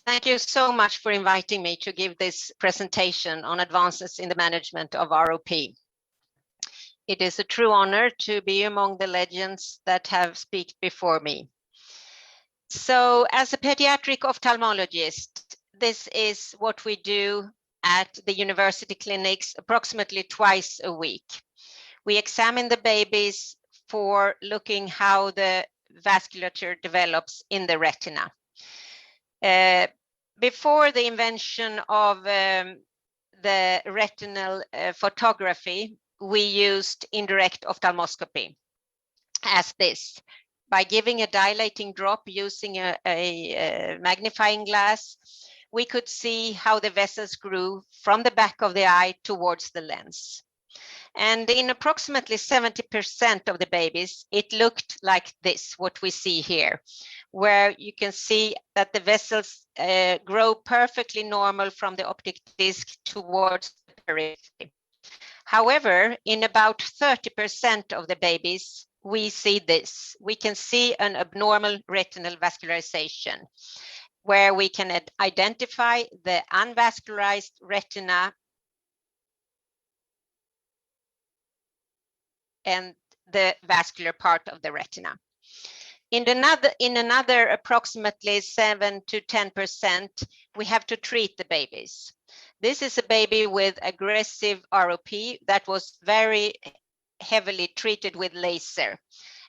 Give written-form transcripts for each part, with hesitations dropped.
Thank you so much for inviting me to give this presentation on advances in the management of ROP. It is a true honor to be among the legends that have spoken before me. So as a pediatric ophthalmologist, this is what we do at the university clinics approximately twice a week. We examine the babies for looking how the vasculature develops in the retina. Before the invention of the retinal photography, we used indirect ophthalmoscopy as this. By giving a dilating drop using a magnifying glass, we could see how the vessels grew from the back of the eye towards the lens. And in approximately 70% of the babies, it looked like this, what we see here, where you can see that the vessels grow perfectly normal from the optic disc towards the periphery. However, in about 30% of the babies, we see this. We can see an abnormal retinal vascularization, where we can identify the unvascularized retina and the vascular part of the retina. In another approximately 7 to 10%, we have to treat the babies. This is a baby with aggressive ROP that was very heavily treated with laser.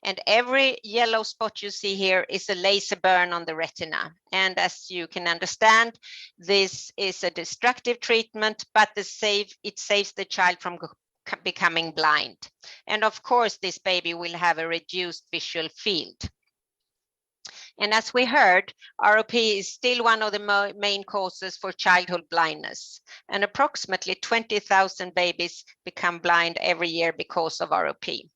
And every yellow spot you see here is a laser burn on the retina. And as you can understand, this is a destructive treatment, but it saves the child from becoming blind. And of course, this baby will have a reduced visual field. And as we heard, ROP is still one of the main causes for childhood blindness. And approximately 20,000 babies become blind every year because of ROP.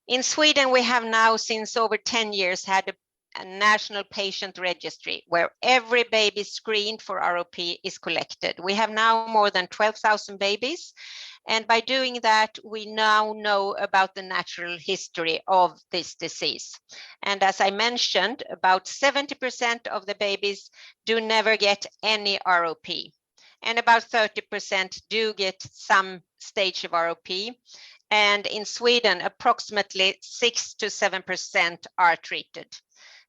In Sweden, we have now since over 10 years had a national patient registry where every baby screened for ROP is collected. We have now more than 12,000 babies. And by doing that, we now know about the natural history of this disease. And as I mentioned, about 70% of the babies do never get any ROP. And about 30% do get some stage of ROP. And in Sweden, approximately 6 to 7% are treated.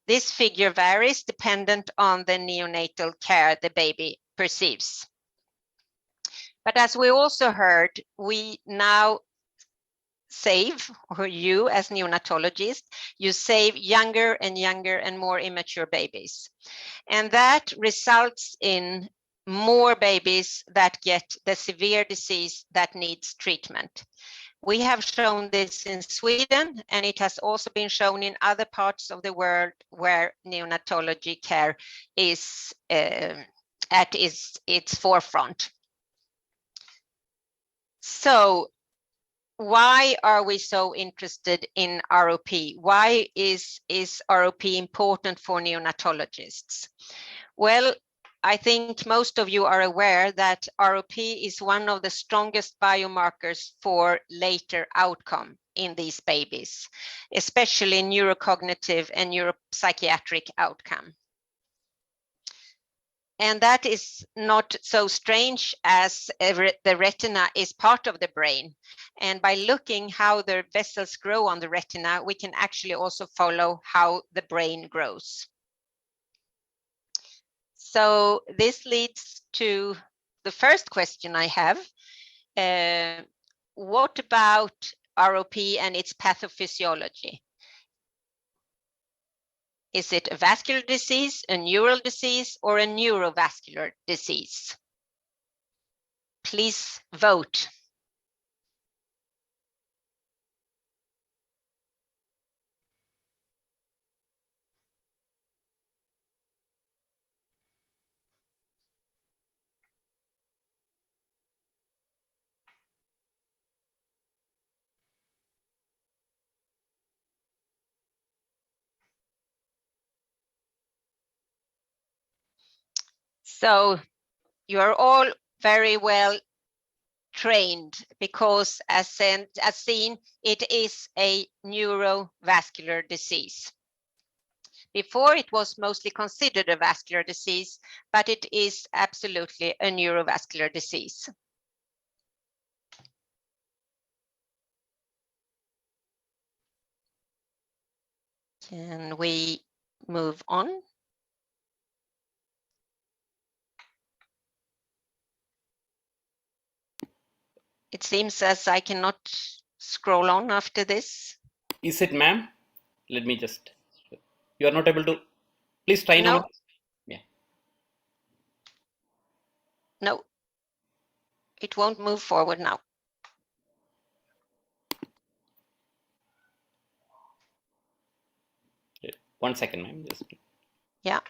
This figure varies dependent on the neonatal care the baby perceives. But as we also heard, we now save, or you as neonatologists, you save younger and more immature babies. And that results in more babies that get the severe disease that needs treatment. We have shown this in Sweden, and it has also been shown in other parts of the world where neonatology care is at its forefront. So why are we so interested in ROP? Why is ROP important for neonatologists? Well, I think most of you are aware that ROP is one of the strongest biomarkers for later outcome in these babies, especially neurocognitive and neuropsychiatric outcome. And that is not so strange as the retina is part of the brain. And by looking how the vessels grow on the retina, we can actually also follow how the brain grows. So this leads to the first question I have. What about ROP and its pathophysiology? Is it a vascular disease, a neural disease, or a neurovascular disease? Please vote. So you're all very well trained because as seen, it is a neurovascular disease. Before, it was mostly considered a vascular disease, but it is absolutely a neurovascular disease. Can we move on? It seems as I cannot scroll on after this. Is it, ma'am? Let me just. You are not able to. Please try now. No. Yeah. No. It won't move forward now. One second, ma'am. Just. Yeah.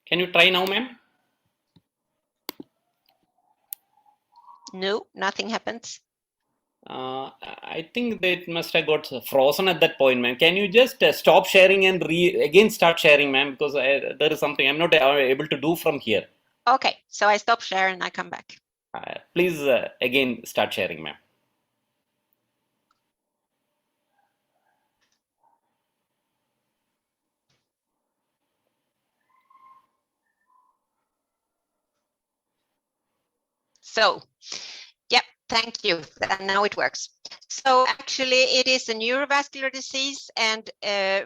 Can you try now, ma'am? No, nothing happens. I think that must have got frozen at that point, ma'am. Can you just stop sharing and again start sharing, ma'am? Because there is something I'm not able to do from here. Okay, so I stop sharing and I come back. Please again start sharing, ma'am. So, yep, thank you. Now it works. So actually, it is a neurovascular disease, and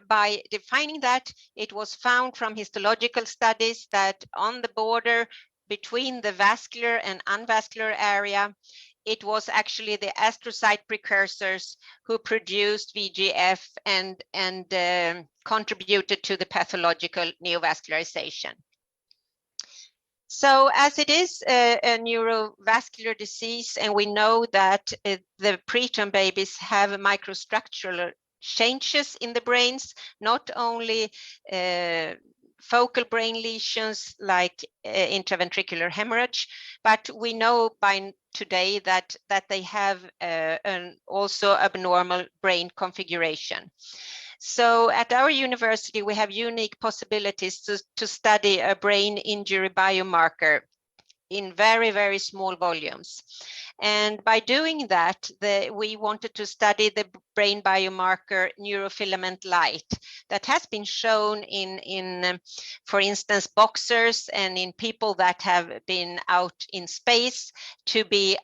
by defining that, it was found from histological studies that on the border between the vascular and unvascular area, it was actually the astrocyte precursors who produced VEGF and contributed to the pathological neovascularization. So as it is a neurovascular disease, and we know that the preterm babies have microstructural changes in the brains, not only focal brain lesions like intraventricular hemorrhage, but we know by today that they have an also abnormal brain configuration. So at our university, we have unique possibilities to study a brain injury biomarker in very, very small volumes. And by doing that, we wanted to study the brain biomarker neurofilament light that has been shown in for instance, boxers and in people that have been out in space to be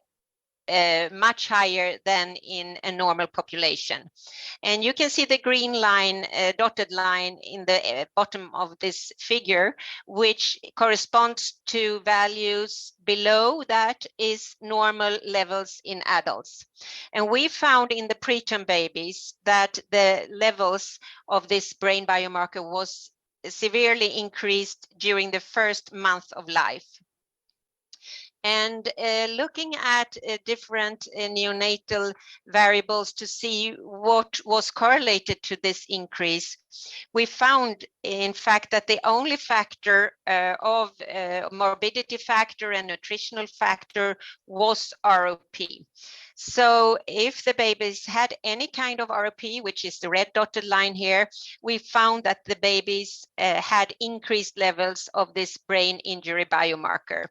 much higher than in a normal population. And you can see the green line, dotted line in the bottom of this figure, which corresponds to values below that is normal levels in adults. And we found in the preterm babies that the levels of this brain biomarker was severely increased during the first month of life. And looking at different neonatal variables to see what was correlated to this increase, we found, in fact, that the only factor of morbidity factor and nutritional factor was ROP. So if the babies had any kind of ROP, which is the red dotted line here, we found that the babies had increased levels of this brain injury biomarker.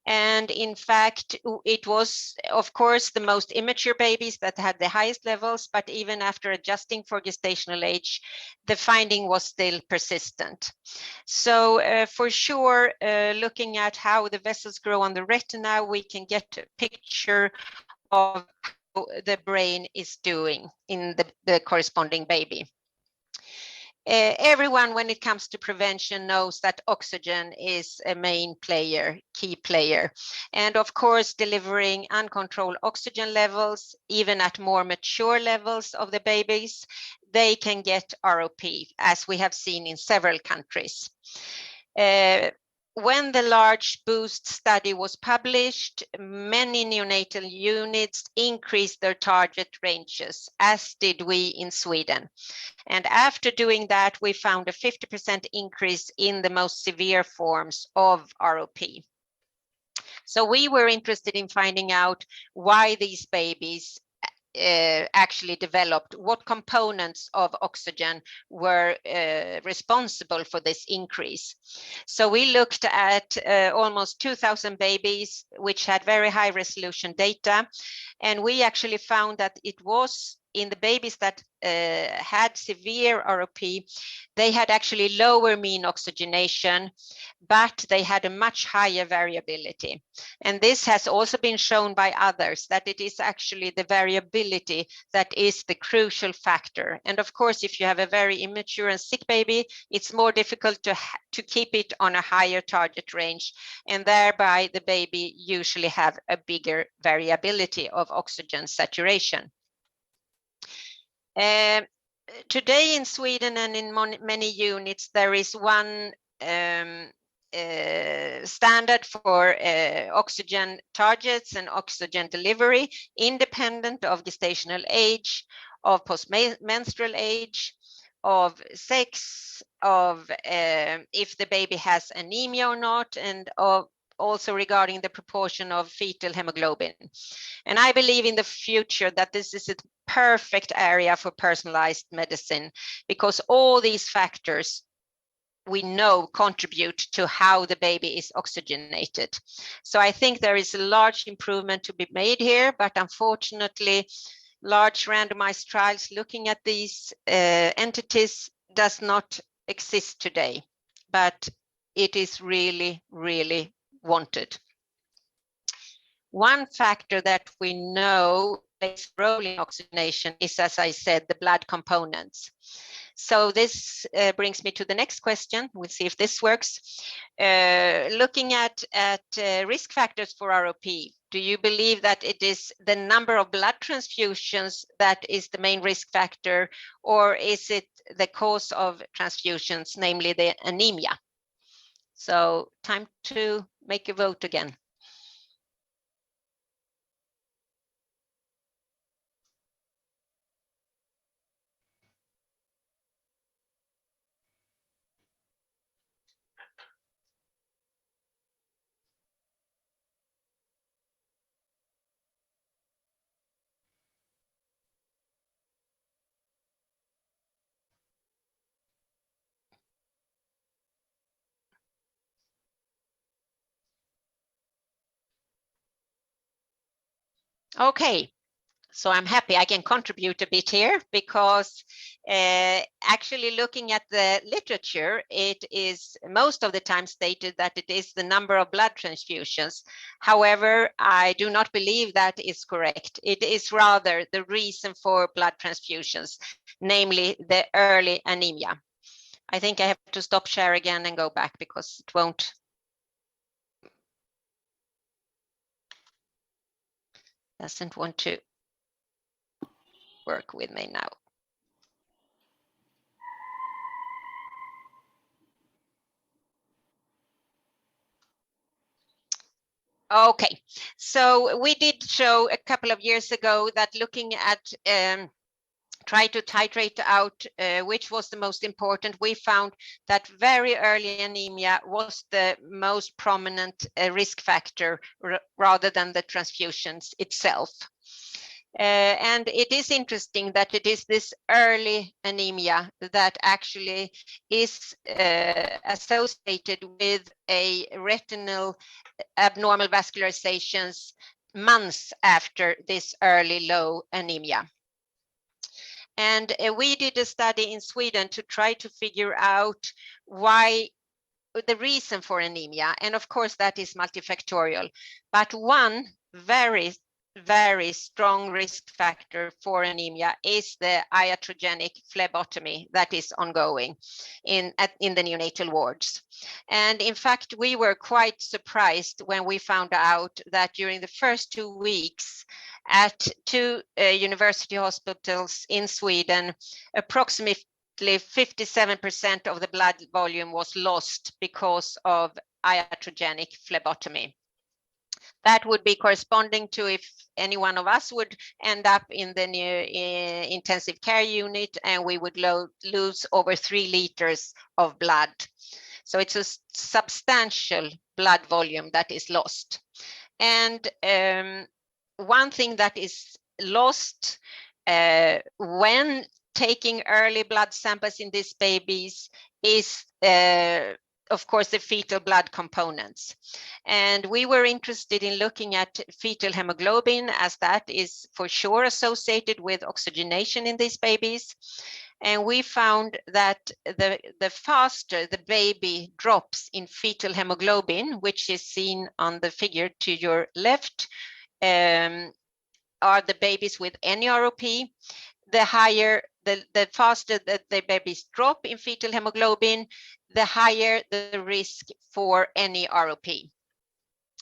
And in fact, it was, of course, the most immature babies that had the highest levels, but even after adjusting for gestational age, the finding was still persistent. So for sure, looking at how the vessels grow on the retina, we can get a picture of how the brain is doing in the corresponding baby. Everyone, when it comes to prevention, knows that oxygen is a main player, key player. And of course, delivering uncontrolled oxygen levels, even at more mature levels of the babies, they can get ROP, as we have seen in several countries. When the large boost study was published, many neonatal units increased their target ranges, as did we in Sweden. And after doing that, we found a 50% increase in the most severe forms of ROP. So we were interested in finding out why these babies actually developed, what components of oxygen were responsible for this increase. So we looked at almost 2,000 babies, which had very high resolution data. And we actually found that it was in the babies that had severe ROP, they had actually lower mean oxygenation, but they had a much higher variability. And this has also been shown by others, that it is actually the variability that is the crucial factor. And of course, if you have a very immature and sick baby, it's more difficult to keep it on a higher target range, and thereby the baby usually have a bigger variability of oxygen saturation. Today in Sweden and in many units, there is one standard for oxygen targets and oxygen delivery, independent of gestational age, of postmenstrual age, of sex, of if the baby has anemia or not, and of also regarding the proportion of fetal hemoglobin. And I believe in the future that this is a perfect area for personalized medicine, because all these factors we know contribute to how the baby is oxygenated. So I think there is a large improvement to be made here, but unfortunately, large randomized trials looking at these entities does not exist today, but it is really, really wanted. One factor that we know plays a role in oxygenation is, as I said, the blood components. So this brings me to the next question. We'll see if this works. Looking at risk factors for ROP, do you believe that it is the number of blood transfusions that is the main risk factor, or is it the cause of transfusions, namely the anemia? So time to make a vote again. Okay, so I'm happy I can contribute a bit here, because actually looking at the literature, it is most of the time stated that it is the number of blood transfusions. However, I do not believe that is correct. It is rather the reason for blood transfusions, namely the early anemia. I think I have to stop share again and go back, because it doesn't want to work with me now. Okay, so we did show a couple of years ago that looking at try to titrate out which was the most important, we found that very early anemia was the most prominent risk factor rather than the transfusions itself. And it is interesting that it is this early anemia that actually is associated with a retinal abnormal vascularizations months after this early low anemia. And we did a study in Sweden to try to figure out why the reason for anemia. And of course, that is multifactorial. But one very strong risk factor for anemia is the iatrogenic phlebotomy that is ongoing in the neonatal wards. And in fact, we were quite surprised when we found out that during the first 2 weeks at 2 university hospitals in Sweden, approximately 57% of the blood volume was lost because of iatrogenic phlebotomy. That would be corresponding to if any one of us would end up in the intensive care unit, and we would lose over 3 liters of blood. So it's a substantial blood volume that is lost. And one thing that is lost when taking early blood samples in these babies is of course the fetal blood components. And we were interested in looking at fetal hemoglobin, as that is for sure associated with oxygenation in these babies. And we found that the faster the baby drops in fetal hemoglobin, which is seen on the figure to your left, are the babies with any ROP, the higher, the faster that the babies drop in fetal hemoglobin, the higher the risk for any ROP.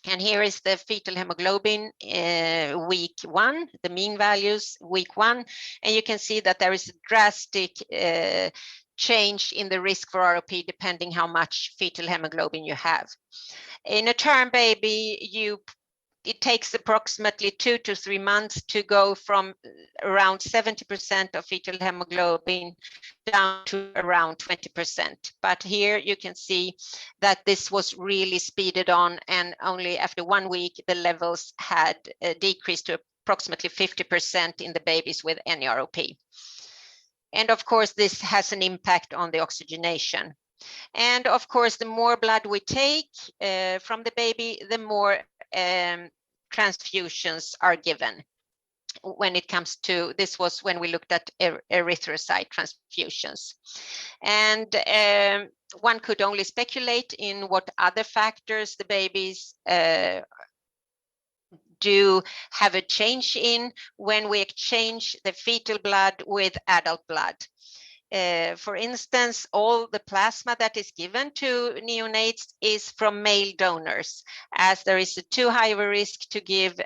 And here is the fetal hemoglobin week 1, the mean values week 1, and you can see that there is a drastic change in the risk for ROP depending how much fetal hemoglobin you have. In a term baby, it takes approximately 2 to 3 months to go from around 70% of fetal hemoglobin down to around 20%. But here you can see that this was really speeded on, and only after 1 week, the levels had decreased to approximately 50% in the babies with any ROP. And of course, this has an impact on the oxygenation. And of course, the more blood we take from the baby, the more transfusions are given. When it comes to, this was when we looked at erythrocyte transfusions. And one could only speculate in what other factors the babies do have a change in when we exchange the fetal blood with adult blood. For instance, all the plasma that is given to neonates is from male donors, as there is a too high of a risk to give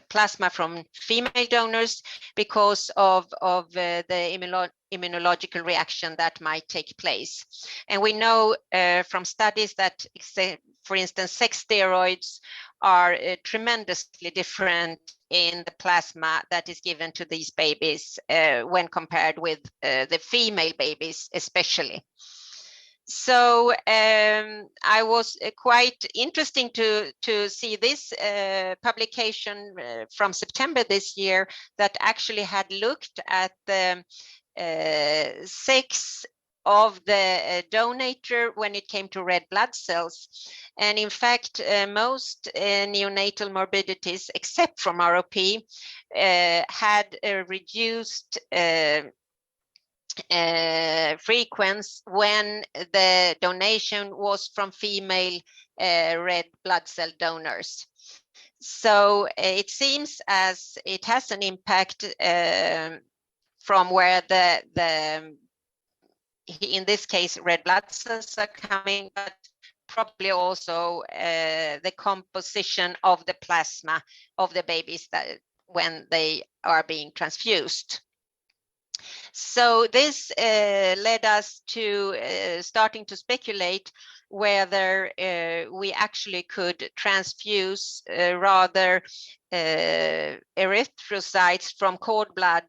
plasma from female donors because of the immunological reaction that might take place. And we know from studies that, for instance, sex steroids are tremendously different in the plasma that is given to these babies when compared with the female babies especially. So I was quite interesting to see this publication from September this year that actually had looked at the sex of the donator when it came to red blood cells. And in fact, most neonatal morbidities, except from ROP, had a reduced frequency when the donation was from female red blood cell donors. So it seems as it has an impact from where the in this case red blood cells are coming, but probably also the composition of the plasma of the babies that when they are being transfused. So this led us to starting to speculate whether we actually could transfuse rather erythrocytes from cord blood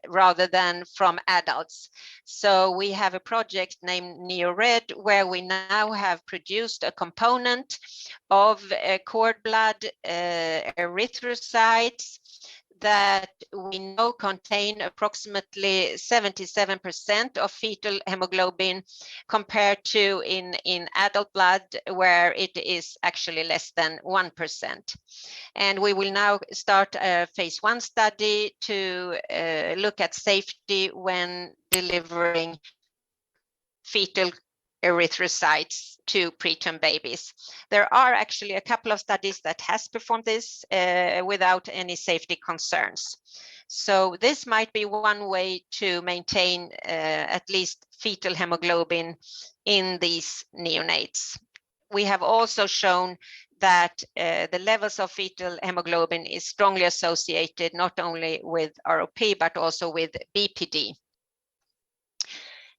rather than from adults. So we have a project named NeoRed where we now have produced a component of cord blood erythrocytes that we know contain approximately 77% of fetal hemoglobin compared to in adult blood where it is actually less than 1%. And we will now start a phase 1 study to look at safety when delivering fetal erythrocytes to preterm babies. There are actually a couple of studies that has performed this without any safety concerns. So this might be one way to maintain at least fetal hemoglobin in these neonates. We have also shown that the levels of fetal hemoglobin is strongly associated not only with ROP but also with BPD.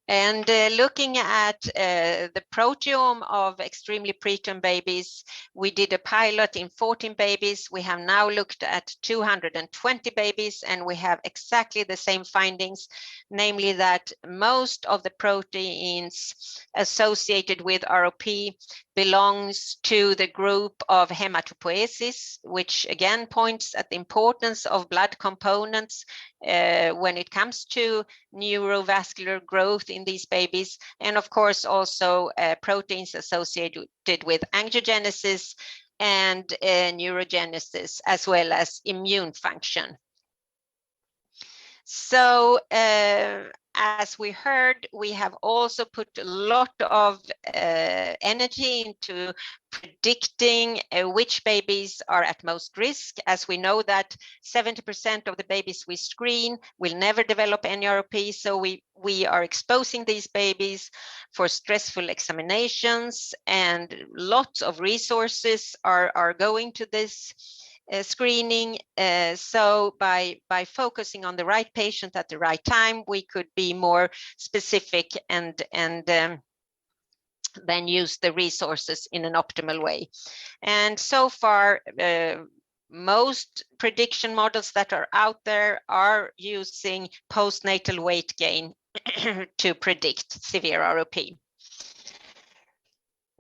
And looking at the proteome of extremely preterm babies, we did a pilot in 14 babies. We have now looked at 220 babies, and we have exactly the same findings, namely that most of the proteins associated with ROP belongs to the group of hematopoiesis, which again points at the importance of blood components when it comes to neurovascular growth in these babies, and of course also proteins associated with angiogenesis and neurogenesis, as well as immune function. So as we heard, we have also put a lot of energy into predicting which babies are at most risk, as we know that 70% of the babies we screen will never develop any ROP. So we are exposing these babies for stressful examinations, and lots of resources are going to this screening. So by focusing on the right patient at the right time, we could be more specific and then use the resources in an optimal way. And so far, most prediction models that are out there are using postnatal weight gain to predict severe ROP.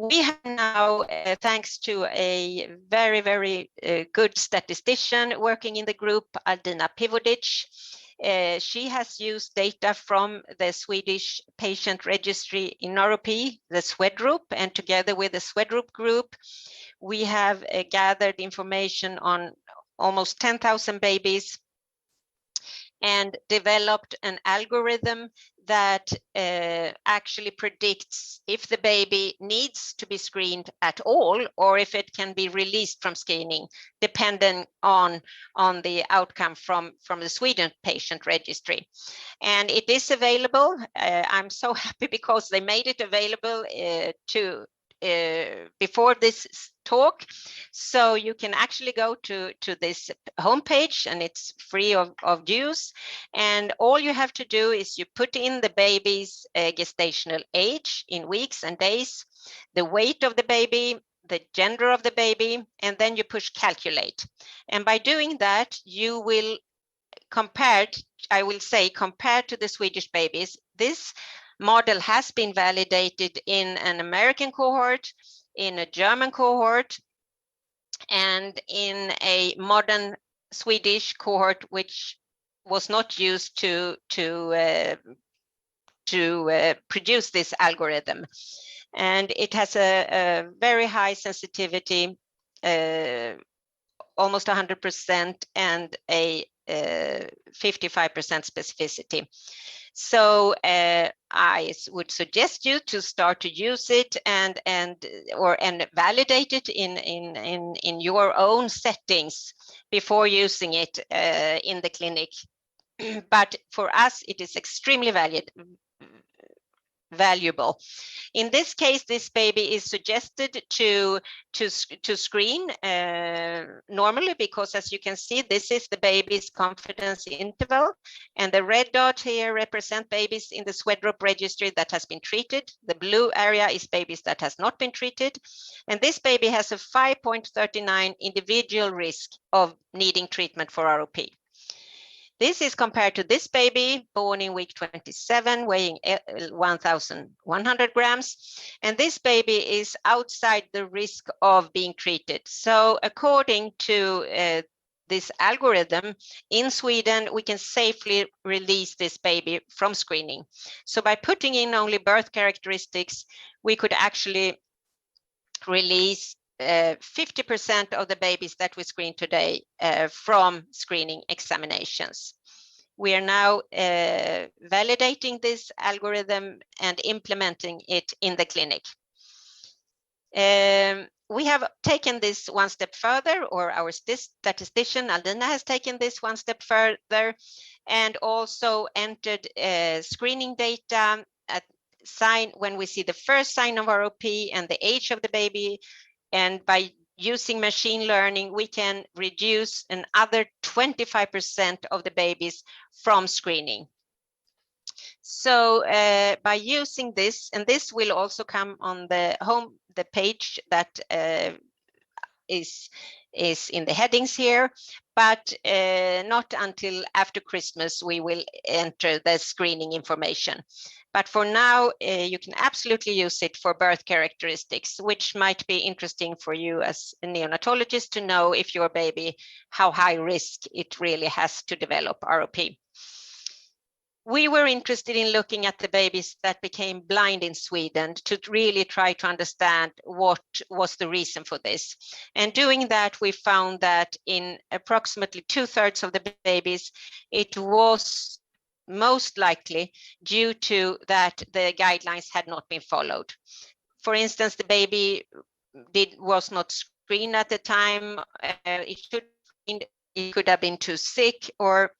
We have now, thanks to a very, very good statistician working in the group, Aldina Pivodic. She has used data from the Swedish patient registry in ROP, the Swedrup, and together with the Swedrup group, we have gathered information on almost 10,000 babies and developed an algorithm that actually predicts if the baby needs to be screened at all, or if it can be released from screening, depending on the outcome from the Sweden patient registry. And it is available. I'm so happy because they made it available before this talk. So you can actually go to this homepage, and it's free of use. And all you have to do is you put in the baby's gestational age in weeks and days, the weight of the baby, the gender of the baby, and then you push calculate. And by doing that, you will compared to the Swedish babies, this model has been validated in an American cohort, in a German cohort, and in a modern Swedish cohort, which was not used to produce this algorithm. And it has a very high sensitivity, almost 100%, and a 55% specificity. So I would suggest you to start to use it and validate it in your own settings before using it in the clinic. But for us, it is extremely valuable. In this case, this baby is suggested to screen normally, because as you can see, this is the baby's confidence interval, and the red dot here represent babies in the Swedrup registry that has been treated. The blue area is babies that has not been treated, and this baby has a 5.39 individual risk of needing treatment for ROP. This is compared to this baby born in week 27, weighing 1,100 grams. And this baby is outside the risk of being treated. So according to this algorithm in Sweden, we can safely release this baby from screening. So by putting in only birth characteristics, we could actually release 50% of the babies that we screen today from screening examinations. We are now validating this algorithm and implementing it in the clinic. We have taken this one step further, or our statistician Aldina has taken this one step further, and also entered screening data at when we see the first sign of ROP and the age of the baby. And by using machine learning, we can reduce another 25% of the babies from screening. So by using this, and this will also come on the page that is in the headings here, but not until after Christmas we will enter the screening information. But for now, you can absolutely use it for birth characteristics, which might be interesting for you as a neonatologist to know if your baby, how high risk it really has to develop ROP. We were interested in looking at the babies that became blind in Sweden to really try to understand what was the reason for this. And doing that, we found that in approximately 2/3 of the babies, it was most likely due to that the guidelines had not been followed. For instance, the baby was not screened at the time. It could have been too sick, or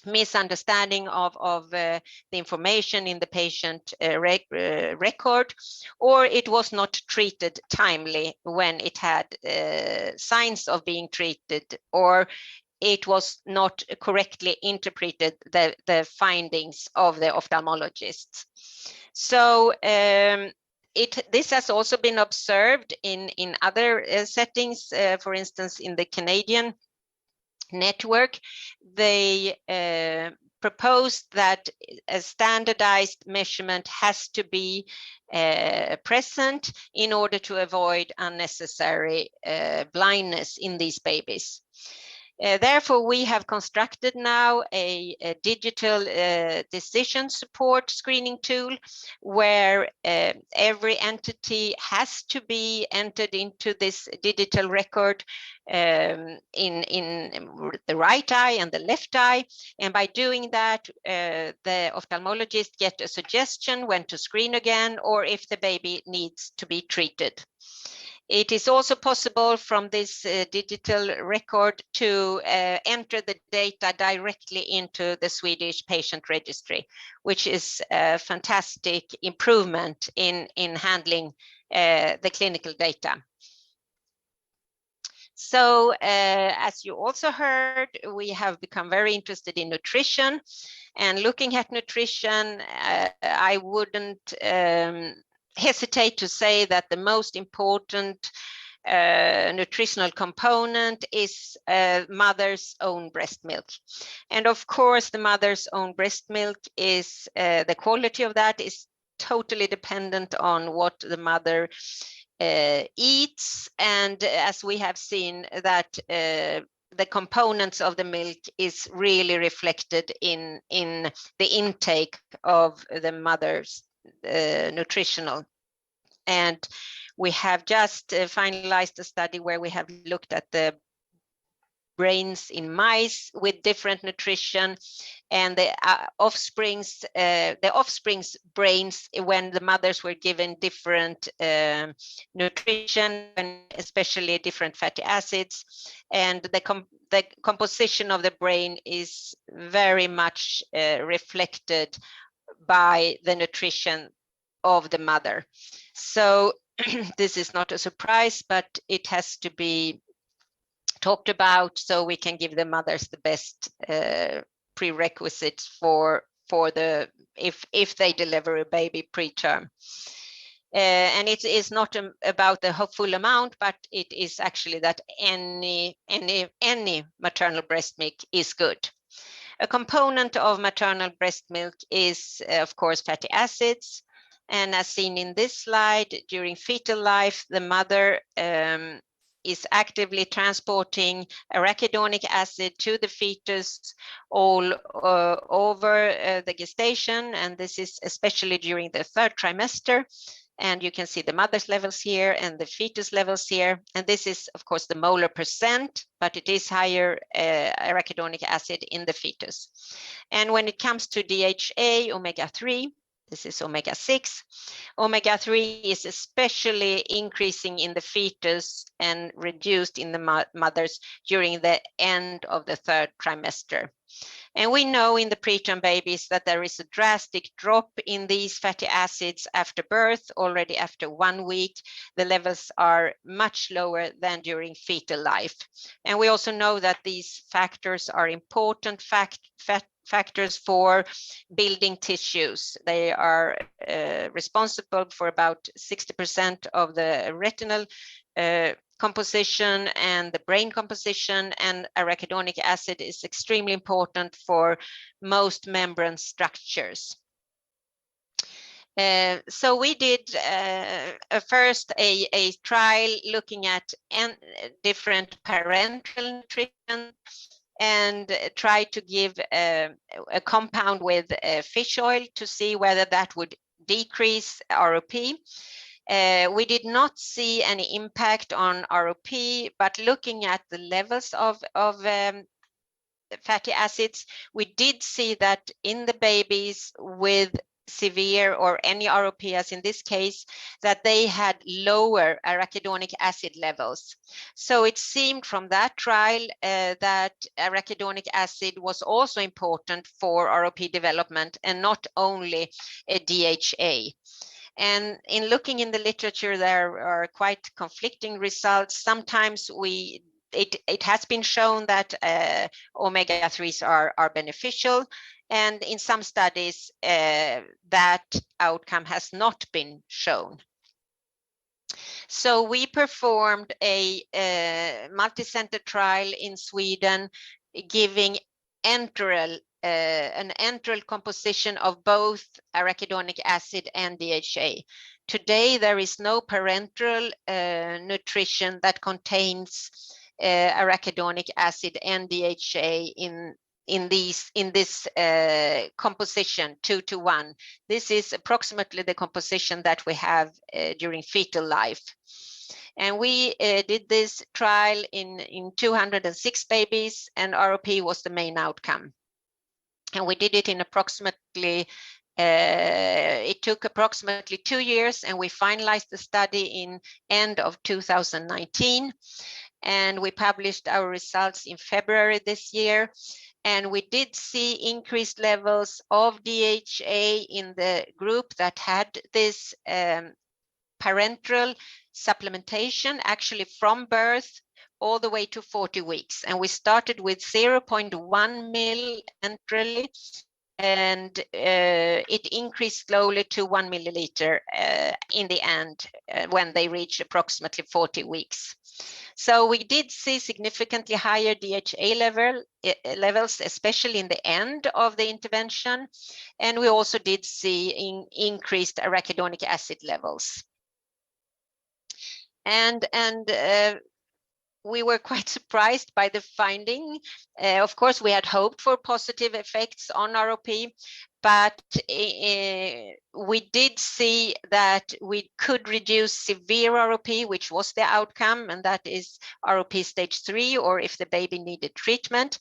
misunderstanding of the information in the patient record, or it was not treated timely when it had signs of being treated, or it was not correctly interpreted, the findings of the ophthalmologists. So this has also been observed in other settings. For instance, in the Canadian network, they proposed that a standardized measurement has to be present in order to avoid unnecessary blindness in these babies. Therefore, we have constructed now a digital decision support screening tool where every entity has to be entered into this digital record in the right eye and the left eye. And by doing that, the ophthalmologist gets a suggestion when to screen again, or if the baby needs to be treated. It is also possible from this digital record to enter the data directly into the Swedish patient registry, which is a fantastic improvement in handling the clinical data. So as you also heard, we have become very interested in nutrition, and looking at nutrition, I wouldn't hesitate to say that the most important nutritional component is mother's own breast milk. And of course, the mother's own breast milk is, the quality of that is totally dependent on what the mother eats. And as we have seen that the components of the milk is really reflected in the intake of the mother's nutritional. And we have just finalized a study where we have looked at the brains in mice with different nutrition, and the offspring's brains when the mothers were given different nutrition, and especially different fatty acids, and the composition of the brain is very much reflected by the nutrition of the mother. So this is not a surprise, but it has to be talked about so we can give the mothers the best prerequisites for the if they deliver a baby preterm. And it is not about the full amount, but it is actually that any maternal breast milk is good. A component of maternal breast milk is, of course, fatty acids. And as seen in this slide, during fetal life, the mother is actively transporting arachidonic acid to the fetus all over the gestation. And this is especially during the 3rd trimester. And you can see the mother's levels here and the fetus levels here. And this is, of course, the molar percent, but it is higher arachidonic acid in the fetus. And when it comes to DHA, omega-3, this is omega-6. Omega-3 is especially increasing in the fetus and reduced in the mothers during the end of the 3rd trimester. And we know in the preterm babies that there is a drastic drop in these fatty acids after birth. Already after 1 week, the levels are much lower than during fetal life. And we also know that these factors are important factors for building tissues. They are responsible for about 60% of the retinal composition and the brain composition, and arachidonic acid is extremely important for most membrane structures. So we did first a trial looking at different parenteral nutrition and tried to give a compound with fish oil to see whether that would decrease ROP. We did not see any impact on ROP, but looking at the levels of fatty acids, we did see that in the babies with severe or any ROP, as in this case, that they had lower arachidonic acid levels. So it seemed from that trial that arachidonic acid was also important for ROP development and not only a DHA. And in looking in the literature, there are quite conflicting results. Sometimes it has been shown that omega-3s are beneficial, and in some studies that outcome has not been shown. So we performed a multi-center trial in Sweden giving an enteral composition of both arachidonic acid and DHA. Today, there is no parenteral nutrition that contains arachidonic acid and DHA in this composition 2:1. This is approximately the composition that we have during fetal life. And we did this trial in 206 babies, and ROP was the main outcome. And we did it in approximately, it took approximately 2 years, and we finalized the study in end of 2019. And we published our results in February this year. And we did see increased levels of DHA in the group that had this parenteral supplementation, actually from birth all the way to 40 weeks. And we started with 0.1 ml enterally, and it increased slowly to 1 milliliter in the end when they reached approximately 40 weeks. So we did see significantly higher DHA levels, especially in the end of the intervention. And we also did see increased arachidonic acid levels. And we were quite surprised by the finding. Of course, we had hoped for positive effects on ROP, but we did see that we could reduce severe ROP, which was the outcome, and that is ROP stage 3, or if the baby needed treatment.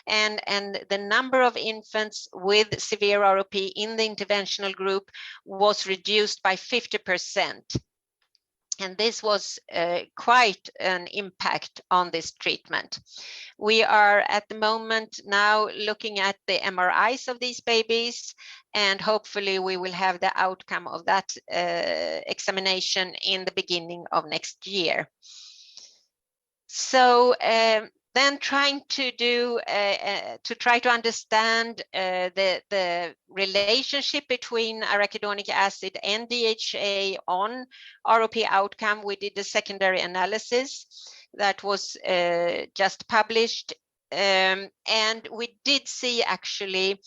And the number of infants with severe ROP in the interventional group was reduced by 50%. And this was quite an impact on this treatment. We are at the moment now looking at the MRIs of these babies, and hopefully we will have the outcome of that examination in the beginning of next year. So then trying to do try to understand the relationship between arachidonic acid and DHA on ROP outcome, we did a secondary analysis that was just published, and we did see actually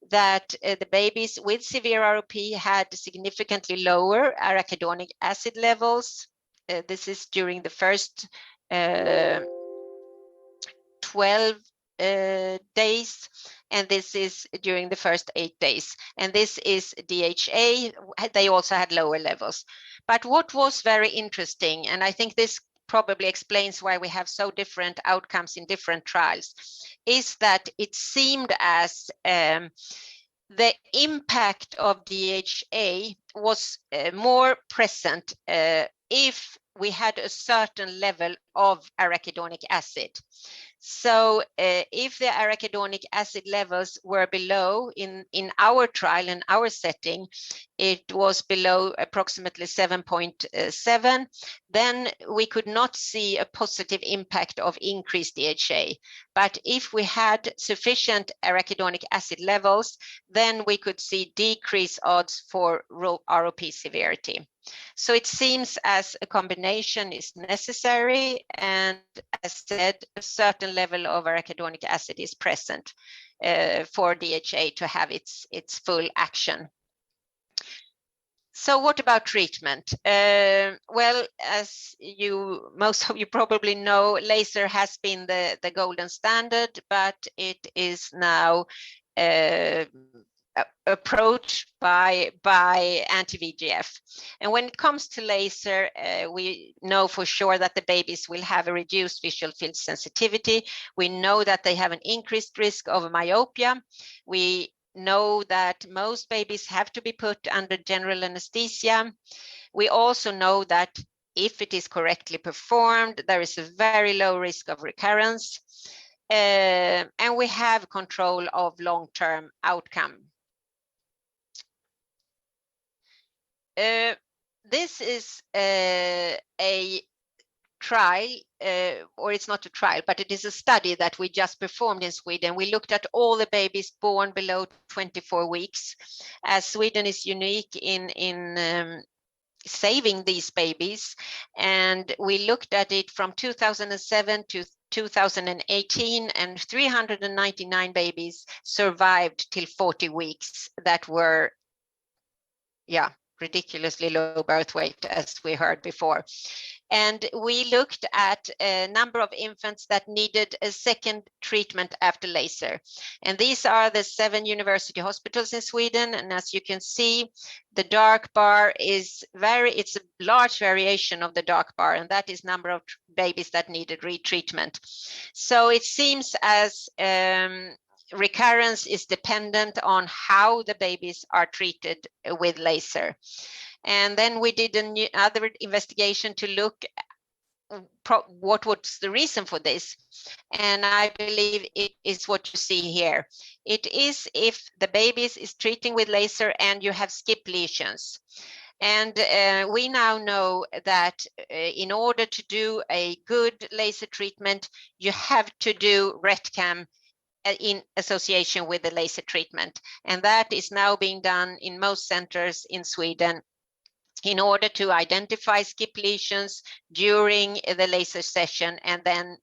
that the babies with severe ROP had significantly lower arachidonic acid levels. This is during the first 12 days, and this is during the first 8 days. And this is DHA. They also had lower levels. But what was very interesting, and I think this probably explains why we have so different outcomes in different trials, is that it seemed as the impact of DHA was more present if we had a certain level of arachidonic acid. So if the arachidonic acid levels were below in our trial, in our setting, it was below approximately 7.7, then we could not see a positive impact of increased DHA. But if we had sufficient arachidonic acid levels, then we could see decreased odds for ROP severity. So it seems as a combination is necessary, and as said, a certain level of arachidonic acid is present for DHA to have its full action. So what about treatment? Well, as most of you probably know, laser has been the golden standard, but it is now approached by anti-VEGF. And when it comes to laser, we know for sure that the babies will have a reduced visual field sensitivity. We know that they have an increased risk of myopia. We know that most babies have to be put under general anesthesia. We also know that if it is correctly performed, there is a very low risk of recurrence. And we have control of long-term outcome. This is a trial, or it's not a trial, but it is a study that we just performed in Sweden. We looked at all the babies born below 24 weeks, as Sweden is unique in saving these babies. And we looked at it from 2007 to 2018, and 399 babies survived till 40 weeks that were, ridiculously low birth weight, as we heard before. And we looked at a number of infants that needed a second treatment after laser. And these are the 7 university hospitals in Sweden. And as you can see, the dark bar is it's a large variation of the dark bar, and that is number of babies that needed retreatment. So it seems as recurrence is dependent on how the babies are treated with laser. And then we did another investigation to look what was the reason for this. And I believe it is what you see here. It is if the babies is treating with laser and you have skip lesions. And we now know that in order to do a good laser treatment, you have to do RetCam in association with the laser treatment. And that is now being done in most centers in Sweden in order to identify skip lesions during the laser session, and then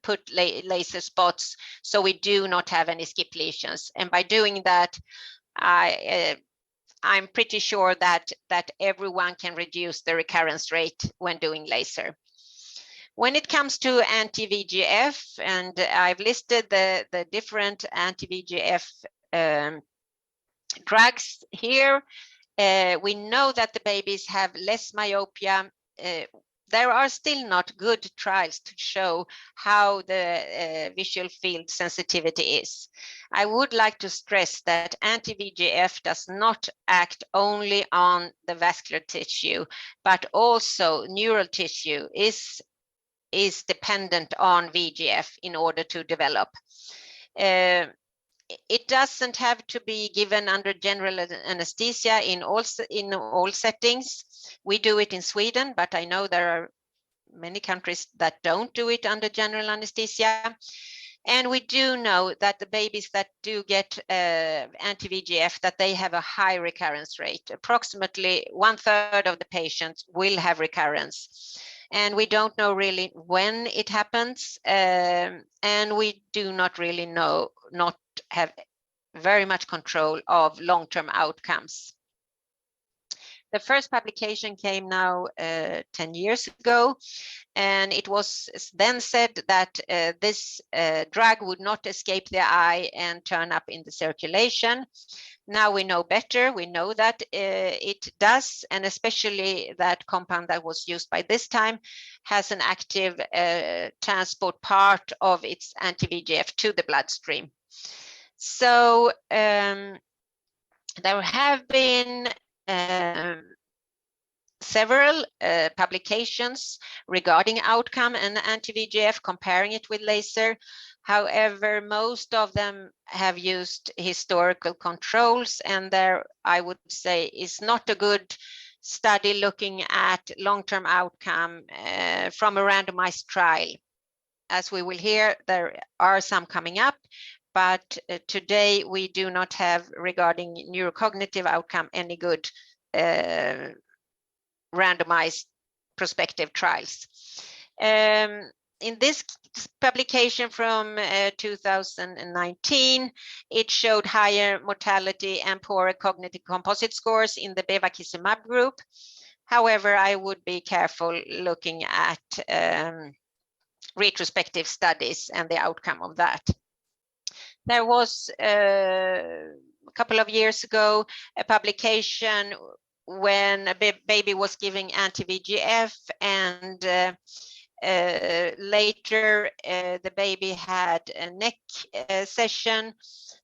put laser spots so we do not have any skip lesions. And by doing that, I'm pretty sure that everyone can reduce the recurrence rate when doing laser. When it comes to anti-VEGF, and I've listed the different anti-VEGF drugs here, we know that the babies have less myopia. There are still not good trials to show how the visual field sensitivity is. I would like to stress that anti-VEGF does not act only on the vascular tissue, but also neural tissue is dependent on VEGF in order to develop. It doesn't have to be given under general anesthesia in all settings. We do it in Sweden, but I know there are many countries that don't do it under general anesthesia. And we do know that the babies that do get anti-VEGF, that they have a high recurrence rate. Approximately 1/3 of the patients will have recurrence. And we don't know really when it happens. And we do not really not have very much control of long-term outcomes. The first publication came now 10 years ago, and it was then said that this drug would not escape the eye and turn up in the circulation. Now we know better. We know that it does, and especially that compound that was used by this time has an active transport part of its anti-VEGF to the bloodstream. So there have been several publications regarding outcome and anti-VEGF, comparing it with laser. However, most of them have used historical controls, and there, I would say, is not a good study looking at long-term outcome from a randomized trial. As we will hear, there are some coming up, but today we do not have, regarding neurocognitive outcome, any good randomized prospective trials. In this publication from 2019, it showed higher mortality and poorer cognitive composite scores in the bevacizumab group. However, I would be careful looking at retrospective studies and the outcome of that. There was a couple of years ago a publication when a baby was giving anti-VEGF, and later the baby had a neck session,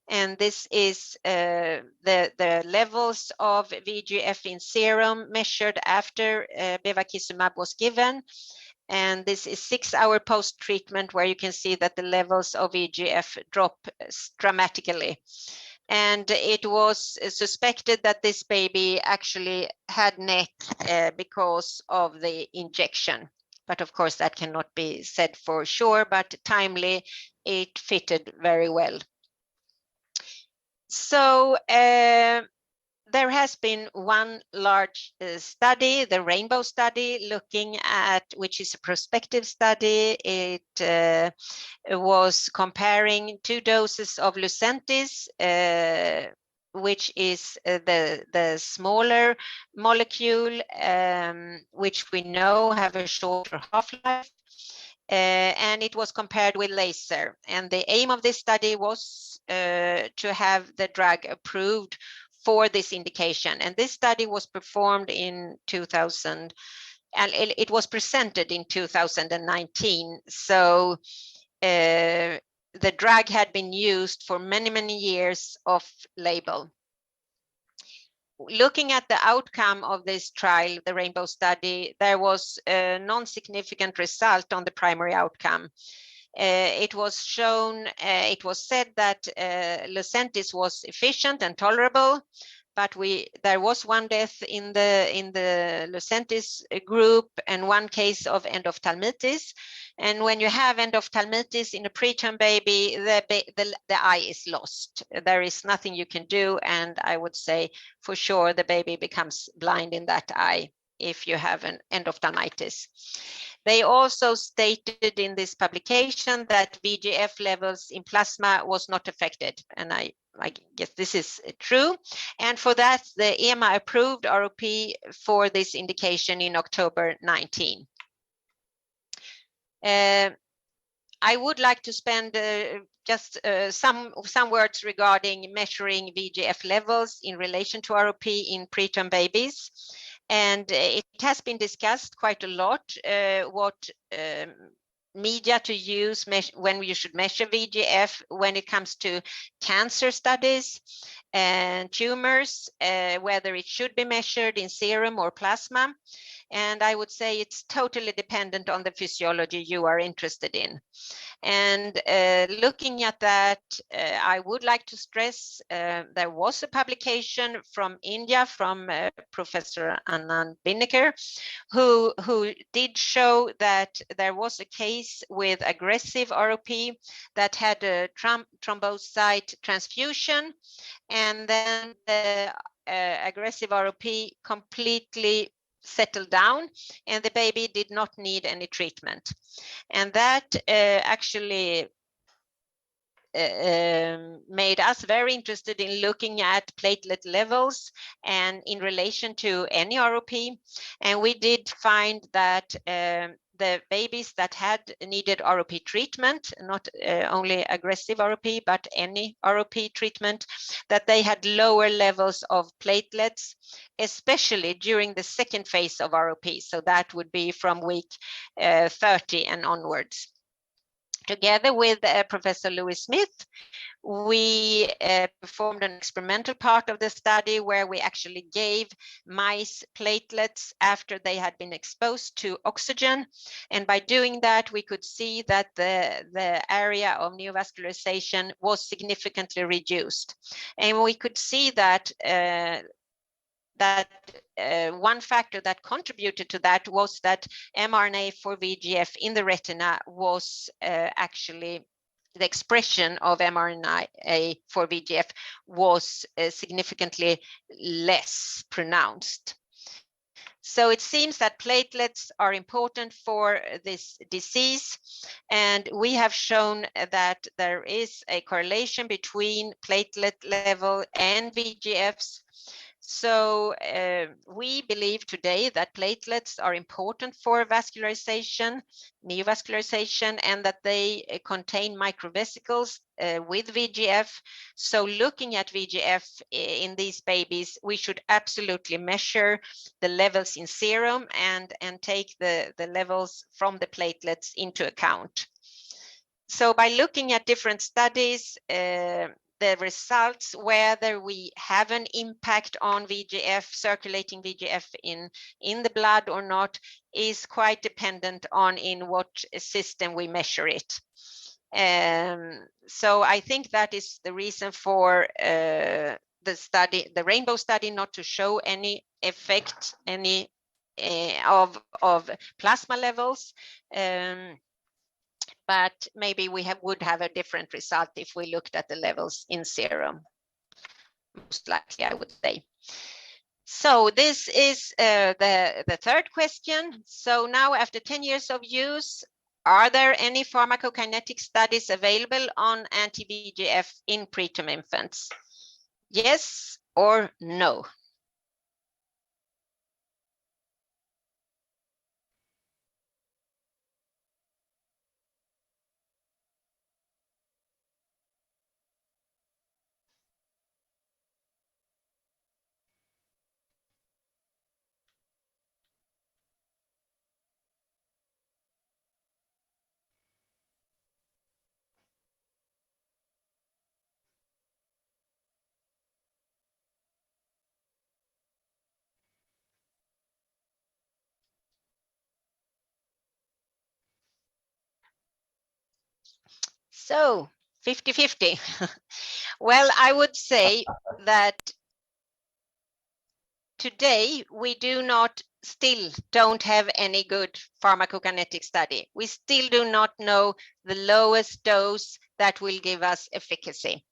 and this is the levels of VEGF in serum measured after bevacizumab was given. And this is 6 hours post-treatment, where you can see that the levels of VEGF drop dramatically. And it was suspected that this baby actually had neck because of the injection. But of course, that cannot be said for sure, but timely, it fitted very well. So there has been one large study, the Rainbow study, looking at, which is a prospective study. It was comparing 2 doses of Lucentis, which is the smaller molecule, which we know have a shorter half-life. And it was compared with laser. And the aim of this study was to have the drug approved for this indication. And this study was performed in 2000, and it was presented in 2019. So the drug had been used for many, many years off label. Looking at the outcome of this trial, the Rainbow study, there was a non-significant result on the primary outcome. It was shown, it was said that Lucentis was efficient and tolerable, but there was 1 death in the Lucentis group and 1 case of endophthalmitis. And when you have endophthalmitis in a preterm baby, the eye is lost. There is nothing you can do, and I would say for sure the baby becomes blind in that eye if you have an endophthalmitis. They also stated in this publication that VEGF levels in plasma was not affected, and I guess this is true. And for that, the EMA approved ROP for this indication in October 19. I would like to spend just some words regarding measuring VEGF levels in relation to ROP in preterm babies. And it has been discussed quite a lot what media to use when you should measure VEGF when it comes to cancer studies and tumors, whether it should be measured in serum or plasma. And I would say it's totally dependent on the physiology you are interested in. And looking at that, I would like to stress there was a publication from India from Professor Anand Binekar, who did show that there was a case with aggressive ROP that had a thrombocyte transfusion, and then the aggressive ROP completely settled down and the baby did not need any treatment. And that actually made us very interested in looking at platelet levels and in relation to any ROP. And we did find that the babies that had needed ROP treatment, not only aggressive ROP, but any ROP treatment, that they had lower levels of platelets, especially during the 2nd phase of ROP. So that would be from week 30 and onwards. Together with Professor Louis Smith, we performed an experimental part of the study where we actually gave mice platelets after they had been exposed to oxygen. And by doing that, we could see that the area of neovascularization was significantly reduced. And we could see that one factor that contributed to that was that mRNA for VEGF in the retina was actually the expression of mRNA for VEGF was significantly less pronounced. So it seems that platelets are important for this disease, and we have shown that there is a correlation between platelet level and VEGFs. So we believe today that platelets are important for vascularization, neovascularization, and that they contain microvesicles with VEGF. So looking at VEGF in these babies, we should absolutely measure the levels in serum and take the levels from the platelets into account. So by looking at different studies, the results, whether we have an impact on VEGF, circulating VEGF in the blood or not, is quite dependent on in what system we measure it. So I think that is the reason for the study, the Rainbow study, not to show any effect, any of plasma levels. But maybe we would have a different result if we looked at the levels in serum. Most likely, I would say. So this is the third question. So now, after 10 years of use, are there any pharmacokinetic studies available on anti-VEGF in preterm infants? Yes or no? So 50-50. Well, I would say that today we still don't have any good pharmacokinetic study. We still do not know the lowest dose that will give us efficacy.